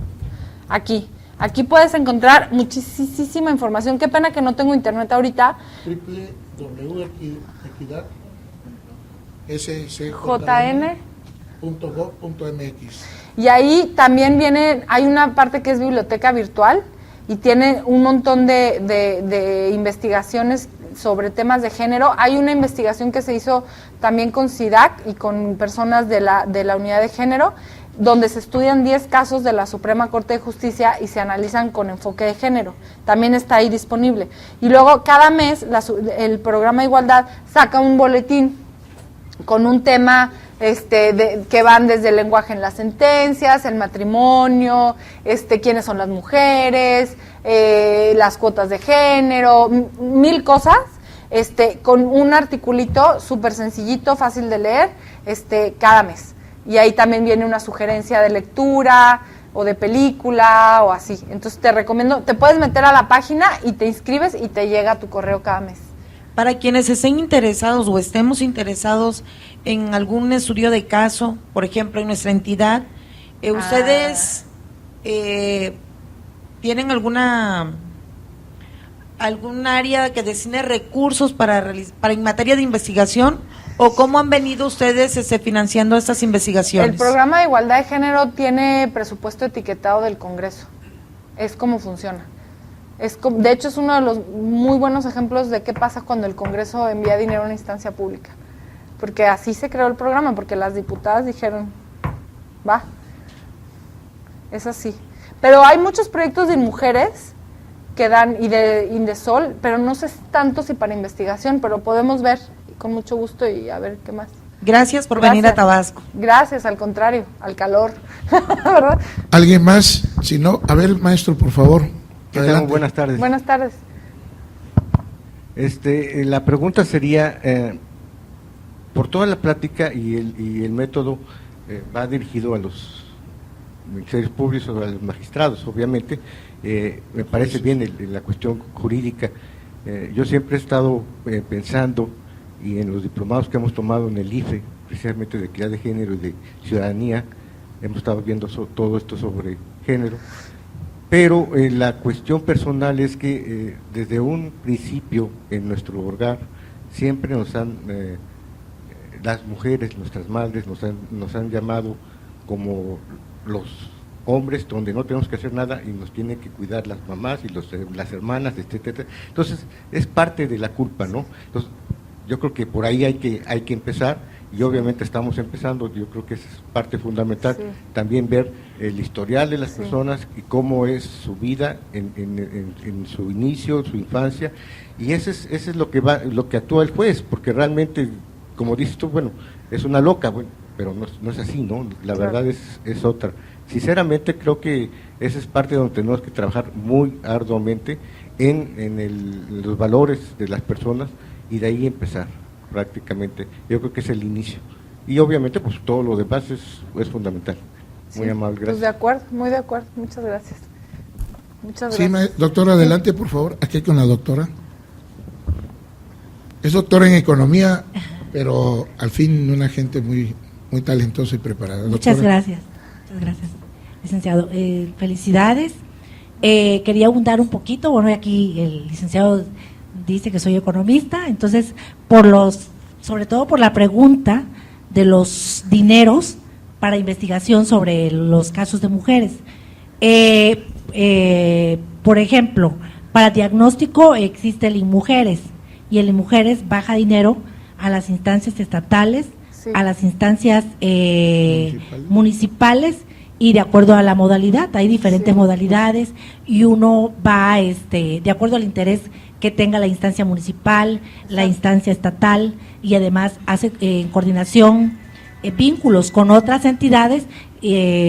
Aquí puedes encontrar muchísima información. Qué pena que no tengo internet ahorita. www.jn.gov.mx. Y ahí también hay una parte que es biblioteca virtual y tiene un montón de investigaciones sobre temas de género. Hay una investigación que se hizo también con SIDAC y con personas de la unidad de género, donde se estudian 10 casos de la Suprema Corte de Justicia y se analizan con enfoque de género. También está ahí disponible. Y luego cada mes el programa de Igualdad saca un boletín con un tema que van desde el lenguaje en las sentencias, el matrimonio, quiénes son las mujeres, las cuotas de género, 1000 cosas, con un articulito súper sencillito, fácil de leer, cada mes. Y ahí también viene una sugerencia de lectura o de película o así. Entonces te recomiendo, te puedes meter a la página y te inscribes y te llega a tu correo cada mes. Para quienes estén interesados o estemos interesados en algún estudio de caso, por ejemplo, en nuestra entidad, ¿ustedes tienen algún área que destine recursos para en materia de investigación? ¿O cómo han venido ustedes financiando estas investigaciones? El programa de igualdad de género tiene presupuesto etiquetado del Congreso. Es como funciona. De hecho, es uno de los muy buenos ejemplos de qué pasa cuando el Congreso envía dinero a una instancia pública. Porque así se creó el programa, porque las diputadas dijeron, va, es así. Pero hay muchos proyectos de mujeres que dan, y de Indesol, pero no sé tanto si para investigación, pero podemos ver con mucho gusto y a ver qué más. Gracias por venir a Tabasco. Gracias, al contrario, al calor. ¿Verdad? ¿Alguien más? Si no, a ver, maestro, por favor. Adelante. Buenas tardes. Buenas tardes. La pregunta sería, por toda la plática y el método va dirigido a los ministerios públicos o a los magistrados, obviamente, me parece bien la cuestión jurídica. Yo siempre he estado pensando, y en los diplomados que hemos tomado en el IFE, precisamente de equidad de género y de ciudadanía, hemos estado viendo todo esto sobre género, pero la cuestión personal es que desde un principio en nuestro hogar siempre las mujeres, nuestras madres nos han llamado como los hombres, donde no tenemos que hacer nada y nos tienen que cuidar las mamás y las hermanas, etcétera. Entonces es parte de la culpa, ¿no? Entonces yo creo que por ahí hay que empezar, y obviamente estamos empezando. Yo creo que es parte fundamental, sí, también ver el historial de las personas y cómo es su vida en su inicio, su infancia, y ese es lo que actúa el juez, porque realmente, como dices tú, bueno, es una loca, bueno, pero no es así, ¿no? La verdad es otra. Sinceramente creo que esa es parte donde tenemos que trabajar muy arduamente en los valores de las personas, y de ahí empezar prácticamente. Yo creo que es el inicio, y obviamente pues todo lo demás es fundamental. Muy sí, amable, gracias. Pues de acuerdo, muy de acuerdo, muchas gracias. Muchas gracias. Sí, doctora, adelante por favor, aquí con la doctora. Es doctora en economía, pero al fin una gente muy talentosa y preparada. Muchas gracias, licenciado. Felicidades. Quería abundar un poquito, bueno, aquí el licenciado dice que soy economista, entonces sobre todo por la pregunta de los dineros para investigación sobre los casos de mujeres. Por ejemplo, para diagnóstico existe el INMujeres, y el INMujeres baja dinero a las instancias estatales, sí, a las instancias municipales, y de acuerdo a la modalidad, hay diferentes modalidades, y uno va de acuerdo al interés que tenga la instancia municipal, la instancia estatal, y además hace en coordinación vínculos con otras entidades,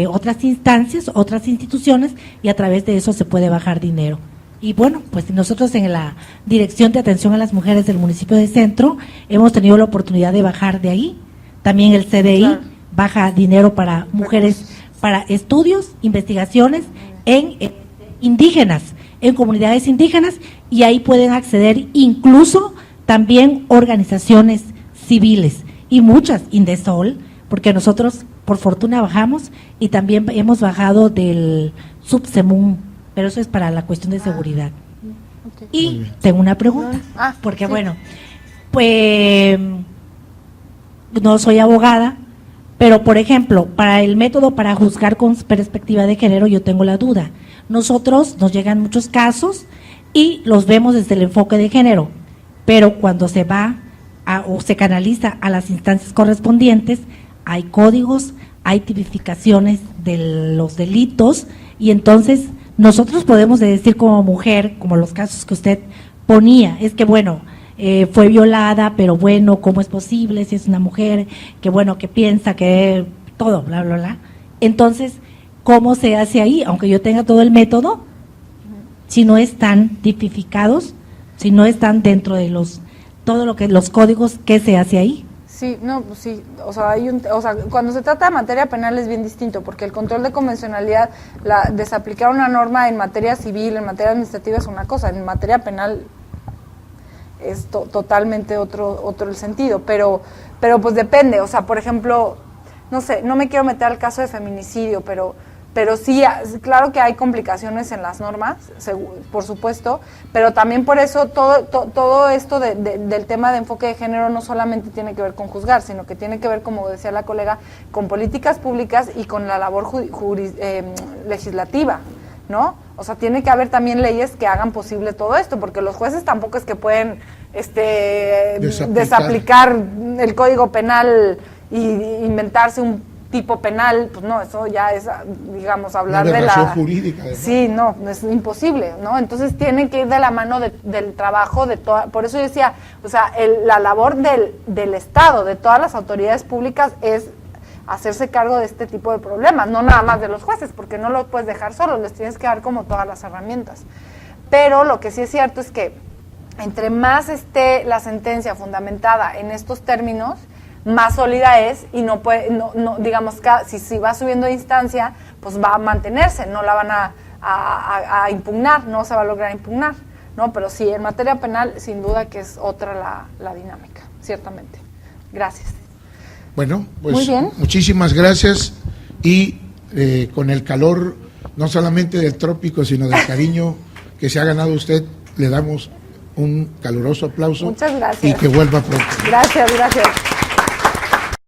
otras instancias, otras instituciones, y a través de eso se puede bajar dinero. Y bueno, pues nosotros en la Dirección de Atención a las Mujeres del municipio de Centro hemos tenido la oportunidad de bajar de ahí. También el CDI baja dinero para mujeres, para estudios, investigaciones en indígenas, en comunidades indígenas, y ahí pueden acceder incluso también organizaciones civiles, y muchas, Indesol, porque nosotros por fortuna bajamos, y también hemos bajado del Subsemún, pero eso es para la cuestión de seguridad. Okay. Y tengo una pregunta, porque sí, bueno, pues no soy abogada, pero por ejemplo, para el método para juzgar con perspectiva de género, yo tengo la duda. Nosotros nos llegan muchos casos y los vemos desde el enfoque de género, pero cuando se va o se canaliza a las instancias correspondientes, hay códigos, hay tipificaciones de los delitos, y entonces nosotros podemos decir como mujer, como los casos que usted ponía, es que bueno, fue violada, pero bueno, ¿cómo es posible si es una mujer que bueno, que piensa que todo, bla, bla, bla? Entonces, ¿cómo se hace ahí? Aunque yo tenga todo el método, si no están tipificados, si no están dentro de todo lo que los códigos, ¿qué se hace ahí? Sí, no, pues sí, o sea, cuando se trata de materia penal es bien distinto, porque el control de convencionalidad, desaplicar una norma en materia civil, en materia administrativa es una cosa, en materia penal es totalmente otro el sentido, pero pues depende, o sea, por ejemplo, no sé, no me quiero meter al caso de feminicidio, pero sí, claro que hay complicaciones en las normas, por supuesto, pero también por eso todo esto del tema de enfoque de género no solamente tiene que ver con juzgar, sino que tiene que ver, como decía la colega, con políticas públicas y con la labor legislativa, ¿no? O sea, tiene que haber también leyes que hagan posible todo esto, porque los jueces tampoco es que pueden desaplicar el Código Penal y inventarse un tipo penal, pues no, eso ya es, digamos, hablar de la jurídica. Además. Sí, no, es imposible, ¿no? Entonces tiene que ir de la mano del trabajo de toda, por eso yo decía, o sea, la labor del Estado, de todas las autoridades públicas es hacerse cargo de este tipo de problemas, no nada más de los jueces, porque no los puedes dejar solos, les tienes que dar como todas las herramientas. Pero lo que sí es cierto es que entre más esté la sentencia fundamentada en estos términos, más sólida es y no puede, digamos, si va subiendo de instancia, pues va a mantenerse, no la van a impugnar, no se va a lograr impugnar, ¿no? Pero sí, en materia penal, sin duda que es otra la dinámica, ciertamente. Gracias. Bueno, pues muy bien. Muchísimas gracias y con el calor, no solamente del trópico, sino del cariño que se ha ganado usted, le damos un caluroso aplauso. Muchas gracias. Y que vuelva pronto. Gracias.